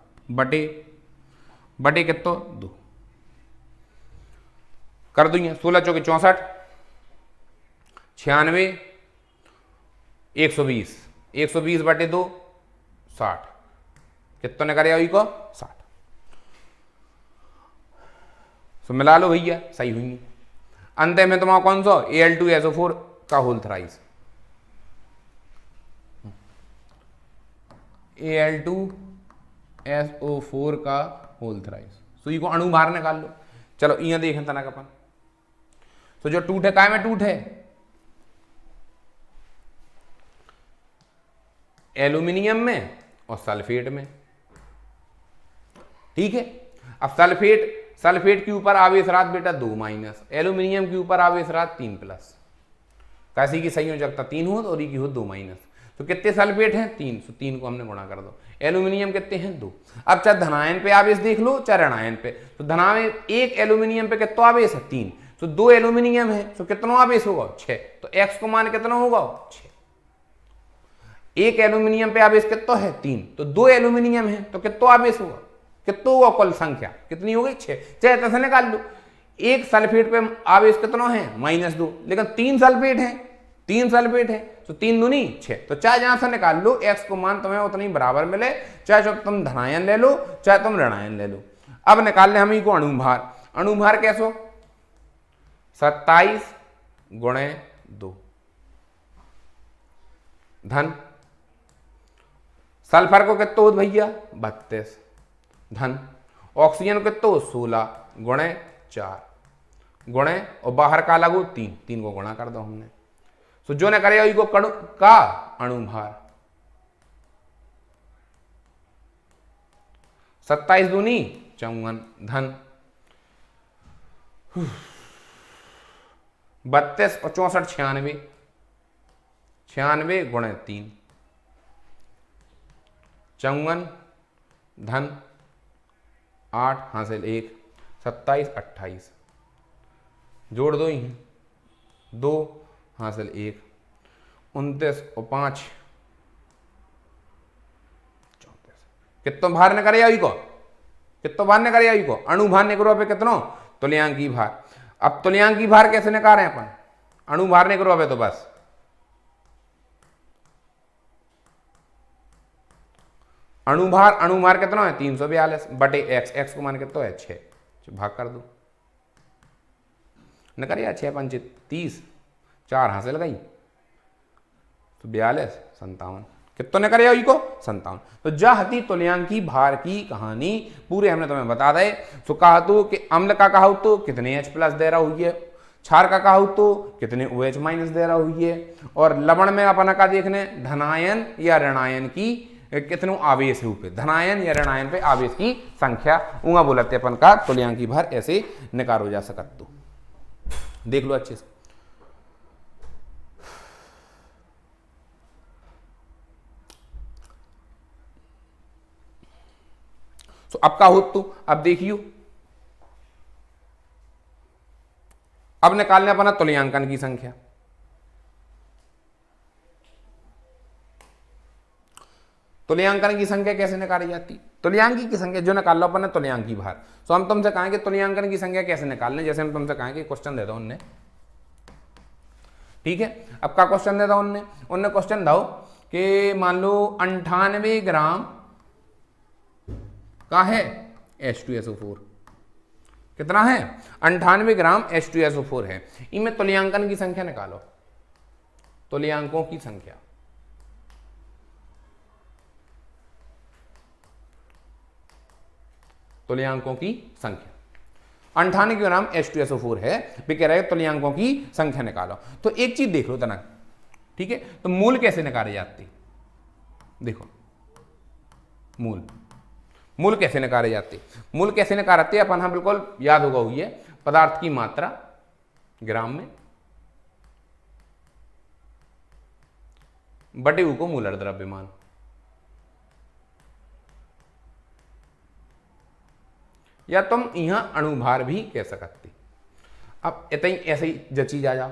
बटे कितना? 2 कर दो। 16 चौके 64, 96, 120, 120 बटे 2 60। कितना निकाले आई को? 60। तो मिला लो भैया, सही हुई। अंत में तुम्हारा कौन सा? Al2SO4 का होल थ्राइस। Al2SO4 का होल थ्राइस। तो ये को अणु भार निकाल लो। चलो यहाँ देखें तना अपन। तो जो टूट है काय में? टूट है एल्यूमिनियम में और सल्फेट में। ठीक है, अब सल्फेट के ऊपर आवेश रात बेटा 2-, एल्यूमिनियम के ऊपर आवेश रात 3+। कैसी की संयोजकता 3 हो और की हो 2-। तो कितने सल्फेट हैं? 3। तो 3 को हमने गुणा कर दो। एल्यूमिनियम कितने हैं? 2। अब चाहे धनायन पे आवेश देख लो चाहे ऋणायन पे। तो धनायन एक एल्यूमिनियम पे कितना आवेश है? 3। तो 2 एल्यूमिनियम है तो कितना आवेश होगा? 6। तो x को मान कितना होगा? 6। एक एल्यूमिनियम पे आवेश कितना है? 3। तो 2 एल्यूमिनियम है तो कितना आवेश होगा? कितना हुआ कुल संख्या? कितनी हो गई? 6। चाहे तैसे निकाल लो। एक सल्फेट पे आवेश कितना है? -2। लेकिन 3 सल्फेट है, 3 सल्फेट है तो 3 दूनी 6। तो चाहे जहां से निकाल लो x को मान तुम्हें उतनी बराबर मिले, चाहे तुम धनायन ले लो चाहे तुम ऋणायन ले लो। अब निकाल ले हम को अणुभार। अणुभार कैसो? 27 गुणे 2 धन। सल्फर को कितना हो भैया? 32 धन। ऑक्सीजन को कितना? 16 गुणे 4 गुणे और बाहर का लगो 3 को गुणा कर दो हमने। तो जो ने करे को का अणुभार 27 दूनी 54 धन। 32 और 64 96 गुणे 3 54 धन 8 हासिल 1 27 28 जोड़ दो ही 2 हासिल 1 29 और 5 34। कितना भार ने करे को? कितना भार ने करे को? अणु भार ने करो पे कितना? तुल्यांकी भार। अब तुल्यांकी भार कैसे निकाले अपन? अणु भार ने करो पे तो बस अणुभार कितना है? 342 बटे x को मान कितना है? 6। भाग कर दो न करिए 6 5 30 4 हासिल गई तो 42 57। कितना ने करे को? 57। तो जहती तुल्यांकी भार की कहानी पूरे हमने तुम्हें बता दे। तो कहा तो कि अम्ल का कहा तो कितने H+ दे रहा हुई है, क्षार का कहा तो कितने OH- दे रहा हुई है, और लवण में अपना का देखने धनायन या ऋणायन की कितनों आवेश रूप है, धनायन या ऋणायन पे आवेश की संख्या उंगा बोलते अपन का तुल्यांकी भार ऐसे निकालो जा सकत। देख लो अच्छे से। तो अब का हो, तो अब देखियो, अब निकालने अपना तुल्यांकन की संख्या। तुल्यांकन की संख्या कैसे निकाली जाती? तुल्यांकी की संख्या जो निकाल लो अपन ने तुल्यांकी भार। तो हम तुमसे कहेंगे तुल्यांकन की संख्या कैसे निकालने, जैसे हम तुमसे कहेंगे क्वेश्चन दे दो उनने, ठीक है। अब का क्वेश्चन दे दो उनने, उनने क्वेश्चन दो कि मान लो 98 ग्राम का है H2SO4, कितना है? 98 ग्राम H2SO4 है। इनमें तुल्यांकन की संख्या निकालो, तुल्यांकों की संख्या। तुल्यांकों की संख्या 98 ग्राम H2SO4 है, भी कह रहे हैं तुल्यांकों की संख्या निकालो। तो एक चीज देख लो तना, ठीक है। तो मूल कैसे निकाले जाती? देखो मूल कैसे निकाले जाते? मूल कैसे निकालते अपन, हाँ बिल्कुल याद होगा, हुई है पदार्थ की मात्रा ग्राम में बटे U को मूलर द्रव्यमान। या तुम यहां अणुभार भी कह सकते। अब इतनी ऐसे ही जची जा जाओ।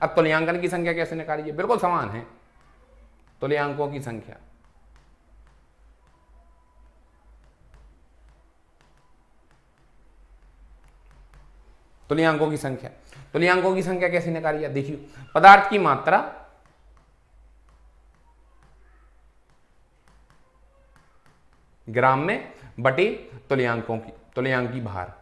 अब तुल्यांकन की संख्या कैसे निकालिए? बिल्कुल समान है, तुल्यांकों की संख्या। तुल्यांकों की संख्या, तुल्यांकों की संख्या कैसे निकालिए? देखिए, पदार्थ की मात्रा ग्राम में बटे तुल्यांकों की, तुल्यांकी भार।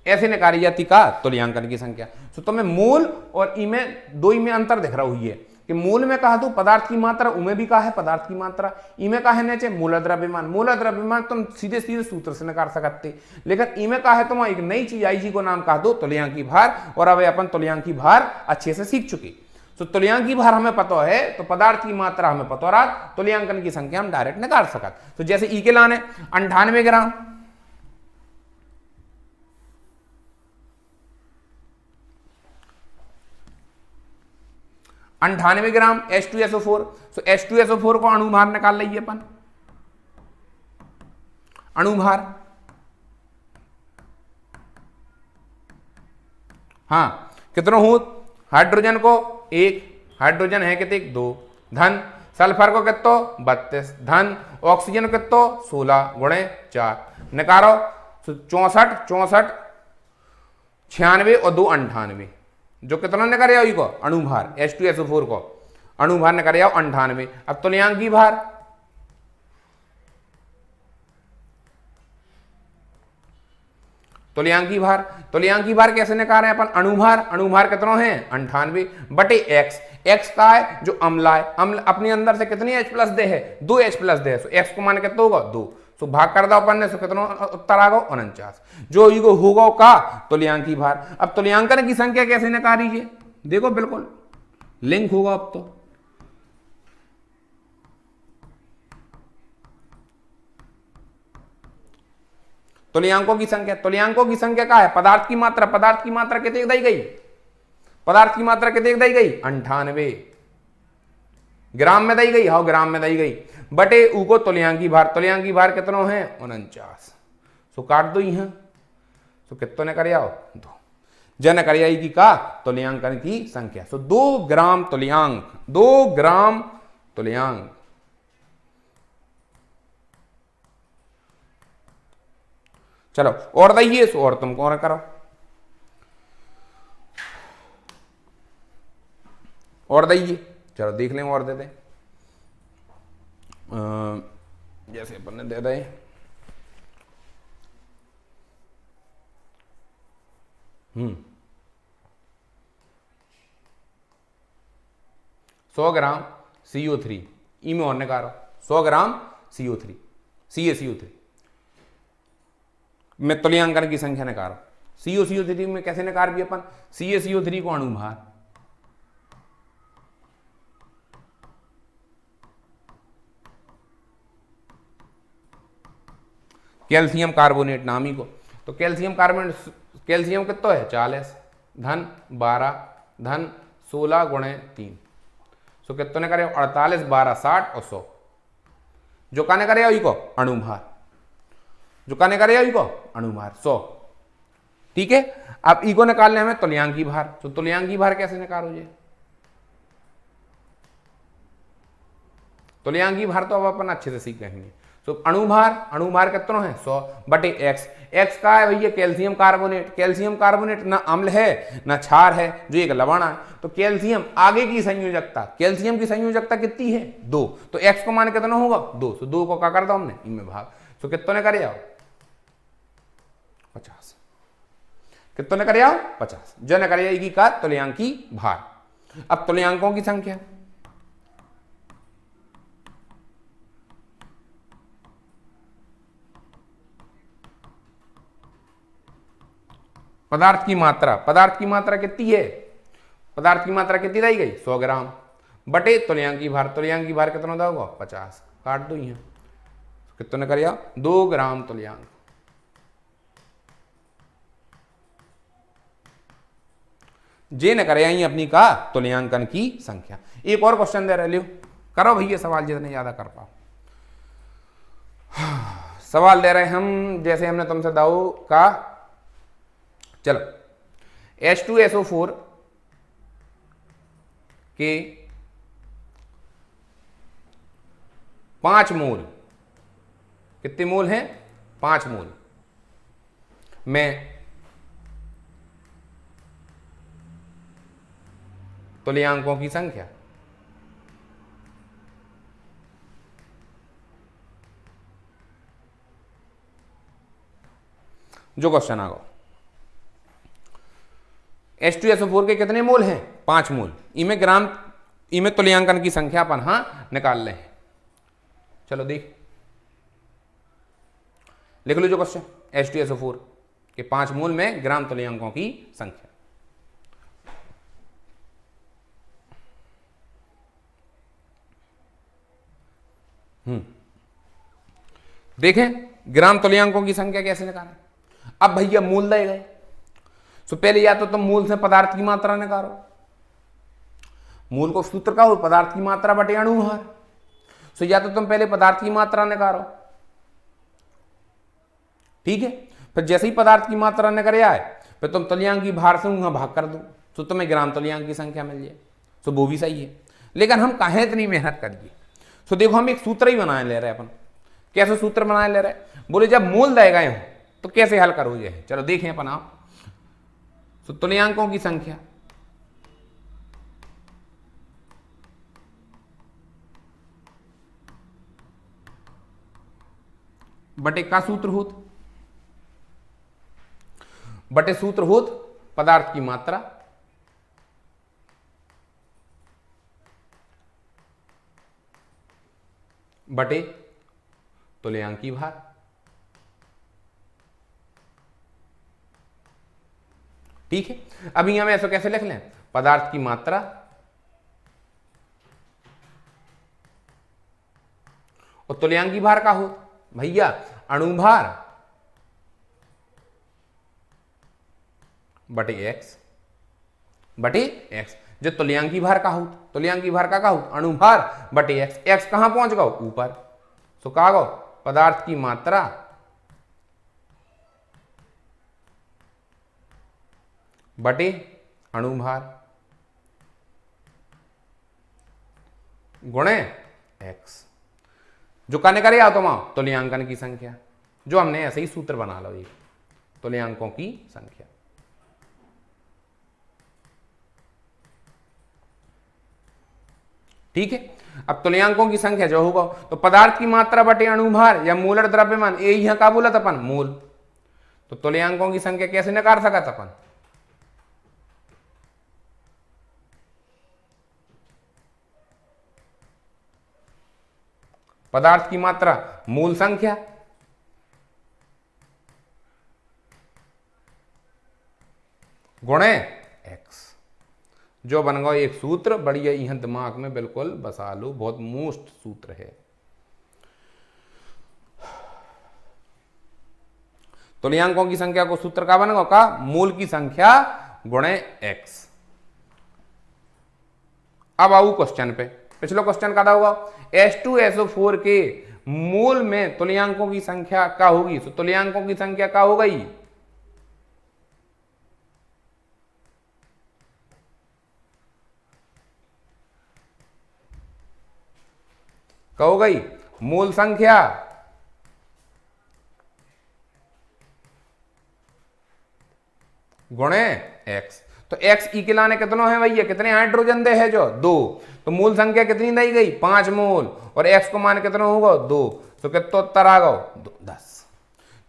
ऐसे निकाली जाती का तुल्यांकन की संख्या। तो तुम्हें मूल और ई में दो में अंतर दिख रहा हुई है कि मूल में कहा तो पदार्थ की मात्रा, उमें भी कहा है पदार्थ की मात्रा, ई में कहा है नीचे मूल द्रव्यमान। मूल द्रव्यमान तुम सीधे सीधे सूत्र से निकाल सकते, लेकिन ई में कहा है तुम एक नई चीज आई जी को नाम कहा दो तुल्यांकी भार। और अब अपन तुल्यांकी भार अच्छे से सीख चुके। तो तुल्यांकी भार हमें पता है, तो पदार्थ की मात्रा हमें पता रहा, तुल्यांकन की संख्या हम डायरेक्ट निकाल सकते। तो जैसे ई के लाने 98 ग्राम, ग्राम H2SO4। तो H2SO4 को अणुभार निकाल लीजिए अपन, अणुभार। हाँ, कितना हो? हाइड्रोजन को 1, हाइड्रोजन है कितने? 2 धन, सल्फर को कितो 32 धन, ऑक्सीजन को कितो 16 गुणे 4 निकालो। 64 64 96 और 2 98, जो कितना निकाले आओ को अणुभार H2SO4 को अणुभार निकाले आओ 98। अब तुल्यांकी भार, तुल्यांकी भार, तुल्यांकी भार कैसे निकाले अपन? अणुभार, अणुभार कितना है? 98 बटे x। x का है जो अम्ल है, अम्ल अपने अंदर से कितनी H प्लस दे है? 2 H प्लस दे है। तो x को मान कितना होगा? 2। तो भाग कर दो अपन ने, तो कितना उत्तर आ गया? 49। जो ये होगा का तुल्यांकी भार। अब तुल्यांकन की संख्या कैसे निकालीजिए? देखो बिल्कुल लिंक होगा अब तो। तुल्यांकों की संख्या, तुल्यांकों की संख्या क्या है? पदार्थ की मात्रा, पदार्थ की मात्रा कितनी दी गई? पदार्थ की मात्रा कितनी दी गई? 98 ग्राम में दी गई। हाँ, ग्राम में दी गई बटे ऊ को तुल्यांकी भार, तुल्यांकी भार कितना है? 49। तो काट दो यहां, तो कितने ने करे आओ? 2 जन करे आई की का तुल्यांकन की संख्या। तो 2 ग्राम तुल्यांक, 2 ग्राम तुल्यांक। चलो और दइए, सो और तुमको और करो, और दइए। चलो देख लें और दे दें, जैसे अपन ने दे दे 100 ग्राम CO3, ई में और निकालो 100 ग्राम CO3 CaCO3 में तुल्यांकन की संख्या निकालो। CO3 में कैसे निकाल भी अपन? CaCO3 को अणुभार, कैल्शियम कार्बोनेट नामी को। तो कैल्शियम कार्बोनेट, कैल्शियम कितना है 40 धन 12 धन 16 गुणे 3, सो कितने ने करे 48 12 60 और 100। जो काने करे को अणुभार, जो काने करे को अणुभार 100। ठीक है, अब इको निकालने हमें तुल्यांकी भार। तो तुल्यांकी भार कैसे निकालोगे? तुल्यांकी भार तो अब अपन अच्छे से सीख लेंगे। तो अणुभार, अणुभार कितना है 100 बटे x। x का है भैया कैल्शियम कार्बोनेट। कैल्शियम कार्बोनेट ना अम्ल है ना क्षार है, जो एक लवण है। तो कैल्शियम आगे की संयोजकता, कैल्शियम की संयोजकता कितनी है 2, तो x को मान कितना होगा 2। तो 2 को क्या कर दो हमने इनमें भाग। तो कितने करे आओ 50। कितने करे आओ 50। जो न करे का तुल्यांकी भार। अब तुल्यांकों की संख्या, पदार्थ की मात्रा, पदार्थ की मात्रा कितनी है, पदार्थ की मात्रा कितनी रही गई 100 ग्राम बटे तुल्यांकी भार। तुल्यांकी भार कितना होगा 50, काट दो यहाँ। कितने कर 2 ग्राम तुल्यांक। जे न करे यही अपनी का तुल्यांकन की संख्या। एक और क्वेश्चन दे रहे लियो, करो भैया सवाल जितने ज्यादा कर पाओ। सवाल दे रहे हम, जैसे हमने तुमसे दाऊ का, चलो H2SO4 के 5 मोल, कितने मोल हैं 5 मोल में तुल्यांकों की संख्या। जो क्वेश्चन आ गया H2SO4 के कितने मोल हैं 5 मोल, इमें ग्राम, इमें तुल्यांकन की संख्या अपन हाँ निकाल ले। चलो देख लिख लो जो क्वेश्चन, H2SO4 के 5 मोल में ग्राम तुल्यांकों की संख्या। देखें ग्राम तुल्यांकों की संख्या कैसे निकालें। अब भैया मूल दे गए, तो पहले या तो तुम मूल से पदार्थ की मात्रा निकालो। मूल को सूत्र का हो पदार्थ की मात्रा बटे अणुभार। तो या तो तुम पहले पदार्थ की मात्रा निकालो, ठीक है, फिर जैसे ही पदार्थ की मात्रा निकल आए फिर तुम तुल्यांकी भार से वहां भाग कर दो, तो तुम्हें ग्राम तुल्यांक की संख्या मिल जाए। तो वो भी सही है, लेकिन हम काहे इतनी मेहनत करिए। तो देखो हम एक सूत्र ही बनाए ले रहे हैं अपन। कैसे सूत्र बनाए ले रहे, बोले जब मूल दे गए हो तो कैसे हल करोगे। चलो देखें अपन आप, तो तुल्यांकों की संख्या बटे का सूत्र होत, बटे सूत्र होत पदार्थ की मात्रा बटे तुल्यांकी भार। ठीक है, अभी हम ऐसा कैसे लिख लें, पदार्थ की मात्रा और तुल्यांकी भार का हो भैया अणुभार बटे x, बटे x। जो तुल्यांकी भार का हो, तुल्यांकी भार का हो अणुभार बटे x। x कहां पहुंच गो ऊपर, तो कहा गो पदार्थ की मात्रा बटे अणुभार गुणे x। जो कहने करे आ तो वहां तुल्यांकन की संख्या, जो हमने ऐसे ही सूत्र बना लो, ये तुल्यांकों की संख्या। ठीक है, अब तुल्यांकों की संख्या जो होगा तो पदार्थ की मात्रा बटे अणुभार या मूलर द्रव्यमान, ये यहां का बोला था अपन मूल। तो तुल्यांकों की संख्या कैसे निकाल सका था अपन, पदार्थ की मात्रा मूल संख्या गुणे x। जो बन गया एक सूत्र, बढ़िया यहां दिमाग में बिल्कुल बसा लो, बहुत मोस्ट सूत्र है। तुल्यांकों की संख्या को सूत्र का बनेगा का मूल की संख्या गुणे x। अब आओ क्वेश्चन पे, पिछले क्वेश्चन का था होगा H2SO4 के मूल में तुल्यांकों की संख्या क्या होगी, तो तुल्यांकों की संख्या क्या हो गई, क्या हो गई, मूल संख्या गुणे x। तो x ई के लाने कितनों है भैया, कितने हाइड्रोजन दे है जो 2, तो मूल संख्या कितनी दी गई 5 मोल, और x को मान कितना होगा 2, तो कितना उत्तर आ गया 10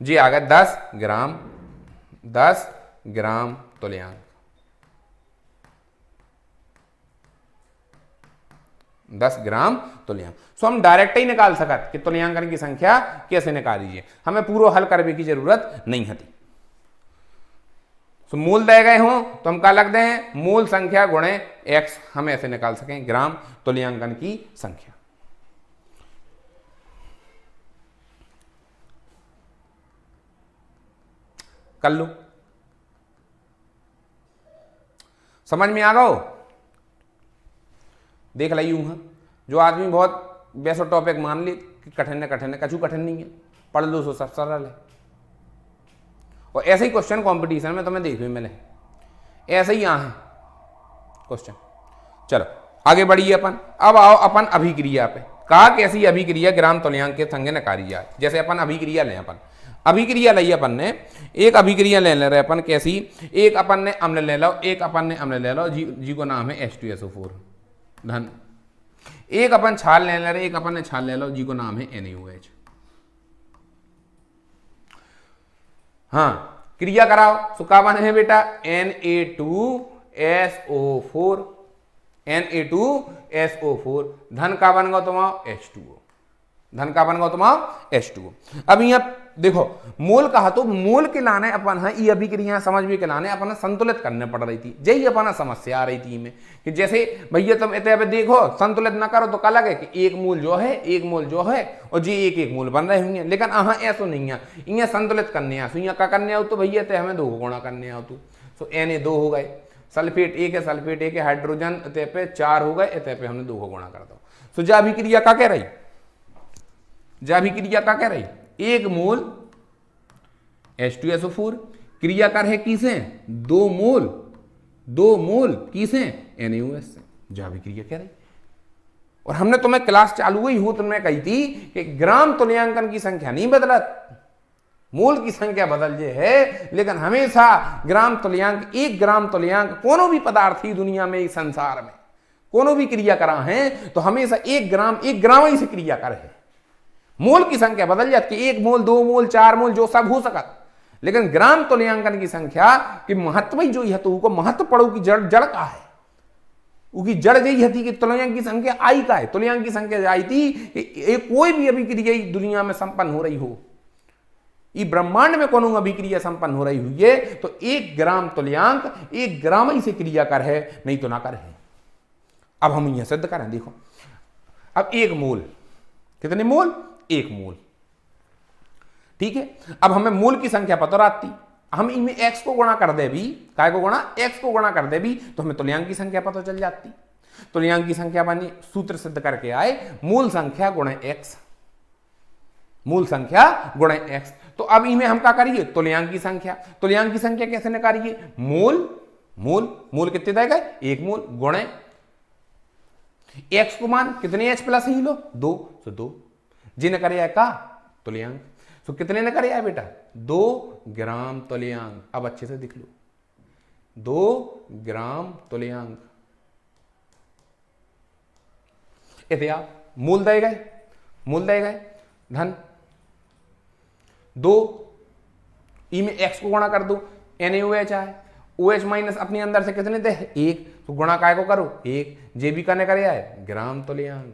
जी, आ गया 10 ग्राम, 10 ग्राम तुल्यांक, 10 ग्राम तुल्यांक। सो हम डायरेक्ट ही निकाल सकत कि तुल्यांकन की संख्या कैसे निकालिए, हमें पूरा हल करने की जरूरत नहीं है। तो मूल दे गए हों तो हम क्या लग दे हैं, मूल संख्या गुणे x, हम ऐसे निकाल सकें ग्राम तुल्यांकन की संख्या। कर लो, समझ में आ गओ, देख ली यूं है जो आदमी बहुत वैसा टॉपिक मान ली कि कठिन है, कछु कठिन नहीं है, पढ़ लो सो सब सरल है। और ऐसे ही क्वेश्चन कंपटीशन में तुम्हें देखने मिले, ऐसे ही यहाँ है क्वेश्चन। चलो आगे बढ़िए अपन, अब आओ अपन अभिक्रिया पे, कहा कैसी अभिक्रिया ग्राम तुल्यांक के संगे नकारी जाए। जैसे अपन अभिक्रिया लें, अपन अभिक्रिया ली अपन ने, एक अभिक्रिया ले रहे अपन कैसी, एक अपन ने अम्ल ले लो, एक अपन ने अम्ल ले लो, जी को नाम है H2SO4 धन, एक अपन छाल ले रहे, एक अपन ने छाल ले लो, जी को नाम है NaOH। हाँ क्रिया कराओ, तो क्या बने है बेटा Na2SO4, Na2SO4, धन का बन गया तुम्हारा H2O, धन का बन गया तुम्हारा H2O। अब यहाँ देखो मूल कहा, तो मूल के लाने अपन है ये अभिक्रिया समझ में के लाने अपन संतुलित करने पड़ रही थी, यही अपन समस्या आ रही थी में कि जैसे भैया तुम इतने देखो संतुलित ना करो तो क्या लगे कि एक मूल जो है, एक मूल जो है और जी एक एक मूल बन रहे होंगे, लेकिन हाँ ऐसा नहीं है, इन्हें संतुलित करने आ, यहाँ क्या करने आओ तो भैया ते हमें 2 गुणा करने आओ, तो Na 2 हो गए, सल्फेट एक है, सल्फेट एक है, हाइड्रोजन इतने पे 4 हो गए, इतने पे हमने 2 को गुणा कर दो। तो जा अभिक्रिया क्या कह रही, जा अभिक्रिया क्या कह रही, एक मूल H2SO4 क्रिया कर है किसे, 2 मोल किसे NaOH से, जा अभिक्रिया कह रही। और हमने तुम्हें क्लास चालू हुई हो तुम्हें कही थी कि ग्राम तुल्यांकन की संख्या नहीं बदलत, मूल की संख्या बदल जे है, लेकिन हमेशा ग्राम तुल्यांक, 1 ग्राम तुल्यांक कोनो भी पदार्थ ही दुनिया में, इस संसार में कोनो भी क्रिया करा है तो हमेशा 1 ग्राम ही से क्रिया करे है। मूल की संख्या बदल जाती, 1 मोल 2 मोल 4 मोल जो सब हो सकत, लेकिन ग्राम तुल्यांकन की संख्या की महत्व ही जो है, तो उनको महत्व पड़ो की जड़ का है, उनकी जड़ यही थी कि तुल्यांक की संख्या आई का है, तुल्यांक की संख्या आई थी कि कोई भी अभिक्रिया दुनिया में संपन्न हो रही हो, ये ब्रह्मांड में कोनो अभिक्रिया संपन्न हो रही हुई है तो 1 ग्राम तुल्यांक 1 ग्राम ही से क्रिया कर है, नहीं तो ना कर है। अब हम यह सिद्ध करें, देखो अब 1 मोल, कितने मोल, 1 मोल, ठीक है। अब हमें मूल की संख्या पता रहती, हम इनमें x को गुणा कर दे भी, काय को गुणा, x को गुणा कर दे भी, तो हमें तुल्यांक की संख्या पता चल जाती। तुल्यांक की संख्या बनी, सूत्र सिद्ध करके आए मूल संख्या गुणे x, मूल संख्या गुणे x। तो अब इनमें हम क्या करिए, तुल्यांक की संख्या, तुल्यांक की संख्या कैसे निकालिए, मूल कितने दे गए, 1 मूल गुणे x को मान कितने h प्लस ही लो 2, तो 2 जी ने करे का तुल्यांक, तो कितने ने करे बेटा 2 ग्राम तुल्यांक। अब अच्छे से दिख लो, 2 ग्राम तुल्यांक, इतना मूल दे गए धन 2, ई में x को गुणा कर दो, NaOH आए, OH माइनस अपने अंदर से कितने दे 1, तो गुणा काय को करो 1, जे भी करने करे आए ग्राम तुल्यांक।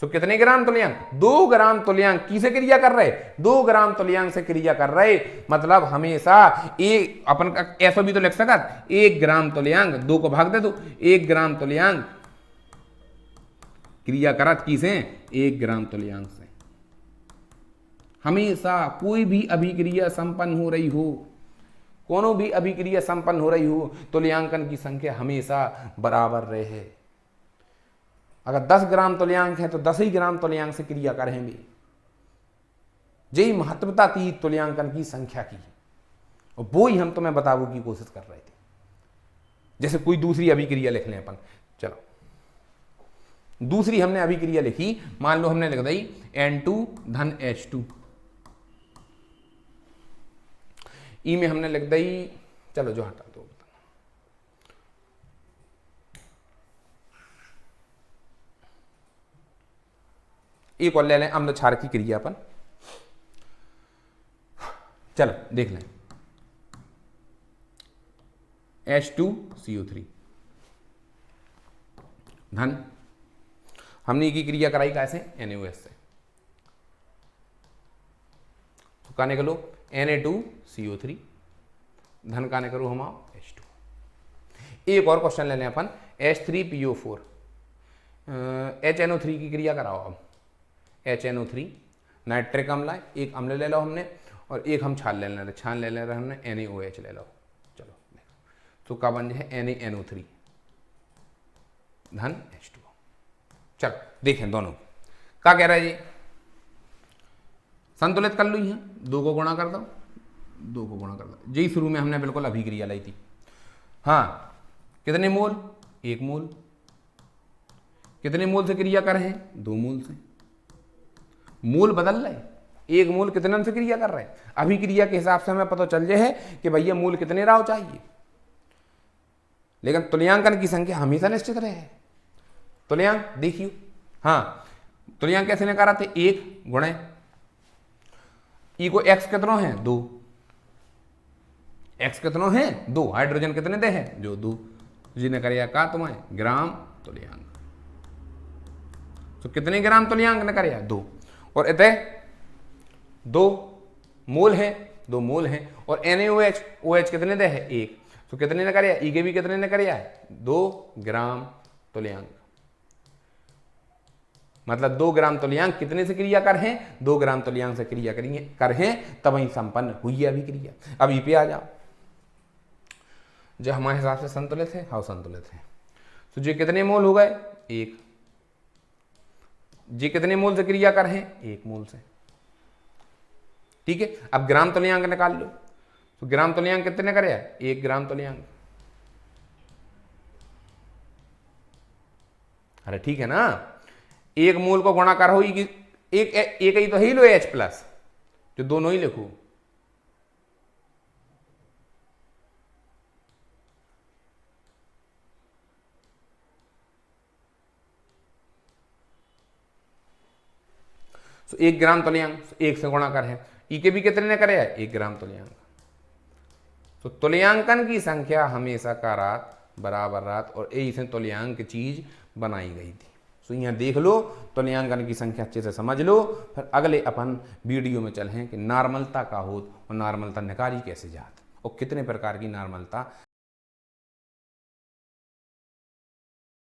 तो कितने ग्राम तुल्यांक, 2 ग्राम तुल्यांक किसे क्रिया कर रहे, 2 ग्राम तुल्यांक से क्रिया कर रहे, मतलब हमेशा एक अपन ऐसा भी तो लिख सकता, 1 ग्राम तुल्यांक 2 को भाग दे दो, 1 ग्राम तुल्यांक क्रिया करत किसे, 1 ग्राम तुल्यांक से। हमेशा कोई भी अभिक्रिया संपन्न हो रही हो, कोनो भी अभिक्रिया संपन्न हो रही हो, तुल्यांकन की संख्या हमेशा बराबर रहे। अगर 10 ग्राम तुल्यांक है तो 10 ही ग्राम तुल्यांक से क्रिया करेंगे। यही महत्वता थी तुल्यांकन की संख्या की, और वो ही हम तुम्हें बताने की कोशिश कर रहे थे। जैसे कोई दूसरी अभिक्रिया लिख लें अपन, चलो दूसरी हमने अभिक्रिया लिखी, मान लो हमने लिख दी N2 धन H2, ई में हमने लिख दी, चलो जो हटा दो, एक और ले लें अम्ल क्षार की क्रिया अपन, चलो देख लें H2CO3 धन, हमने की क्रिया कराई कैसे, NaOH से, तो कहने करो Na2CO3 धन कहने करो हम H2। एक और क्वेश्चन ले लें अपन H3PO4, HNO3 की क्रिया कराओ। अब HNO3 नाइट्रिक अम्ल है, एक अम्ल ले लो हमने, और एक हम छान ले रहे, छान ले रहे हमने NaOH ले लो। चलो तो क्या बन जाए NaNO3 धन H2। चलो देखें दोनों क्या कह रहा है जी, संतुलित कर लो, यहाँ 2 को गुणा कर दो, 2 को गुणा कर दो, यही शुरू में हमने बिल्कुल अभिक्रिया लाई थी। हाँ कितने मोल, 1 मोल, कितने मोल से क्रिया कर रहे हैं, 2 मोल से। मोल बदल रहे, 1 मोल कितने से क्रिया कर रहे हैं, अभिक्रिया के हिसाब से हमें पता चल जाए है कि भैया मोल कितने रहो चाहिए, लेकिन तुल्यांकन की संख्या हमेशा निश्चित रहे। तुल्यांक देखियो, हाँ तुल्यांक कैसे निकाला थे, 1 गुणे ई को x कितनों है, 2, x कितनों है 2, हाइड्रोजन कितने दे है, जो 2, जिन्हें करिया का तुम्हें ग्राम तुल्यांक, तो कितने ग्राम तुल्यांक ने करिया, 2, और इतने 2 मोल है, 2 मोल है, और NaOH OH कितने दे है, 1, तो कितने ने करिया, ई के भी कितने ने करिया है, 2 ग्राम तुल्यांक। मतलब 2 ग्राम तुल्यांक कितने से क्रिया कर हैं, 2 ग्राम तुल्यांक से क्रिया करेंगे कर हैं, तब वही संपन्न हुई है अभिक्रिया। अब ई पे आ जाओ, जो हमारे हिसाब से संतुलित है, हाँ संतुलित है, तो जो कितने मोल हो गए, 1, जी कितने मोल से क्रिया कर हैं, 1 मोल से, ठीक है। अब ग्राम तुल्यांक निकाल लो, तो ग्राम तुल्यांक कितने करे, 1 ग्राम तुल्यांक, अरे ठीक है ना, 1 मोल को गुणा कर हो, एक ही तो ही लो H प्लस, जो दोनों ही लिखो, तो 1 ग्राम तुल्यांक 1 से गुणा कर है, ई के भी कितने ने करे, 1 ग्राम तुल्यांक। तो तुल्यांकन की संख्या हमेशा का रात बराबर रात, और यही से तुल्यांक चीज बनाई गई थी। तो यहाँ देख लो, तुल्यांकन की संख्या अच्छे से समझ लो, फिर अगले अपन वीडियो में चलें कि नॉर्मलता का होत और नॉर्मलता निकाली कैसे जात, और कितने प्रकार की नॉर्मलता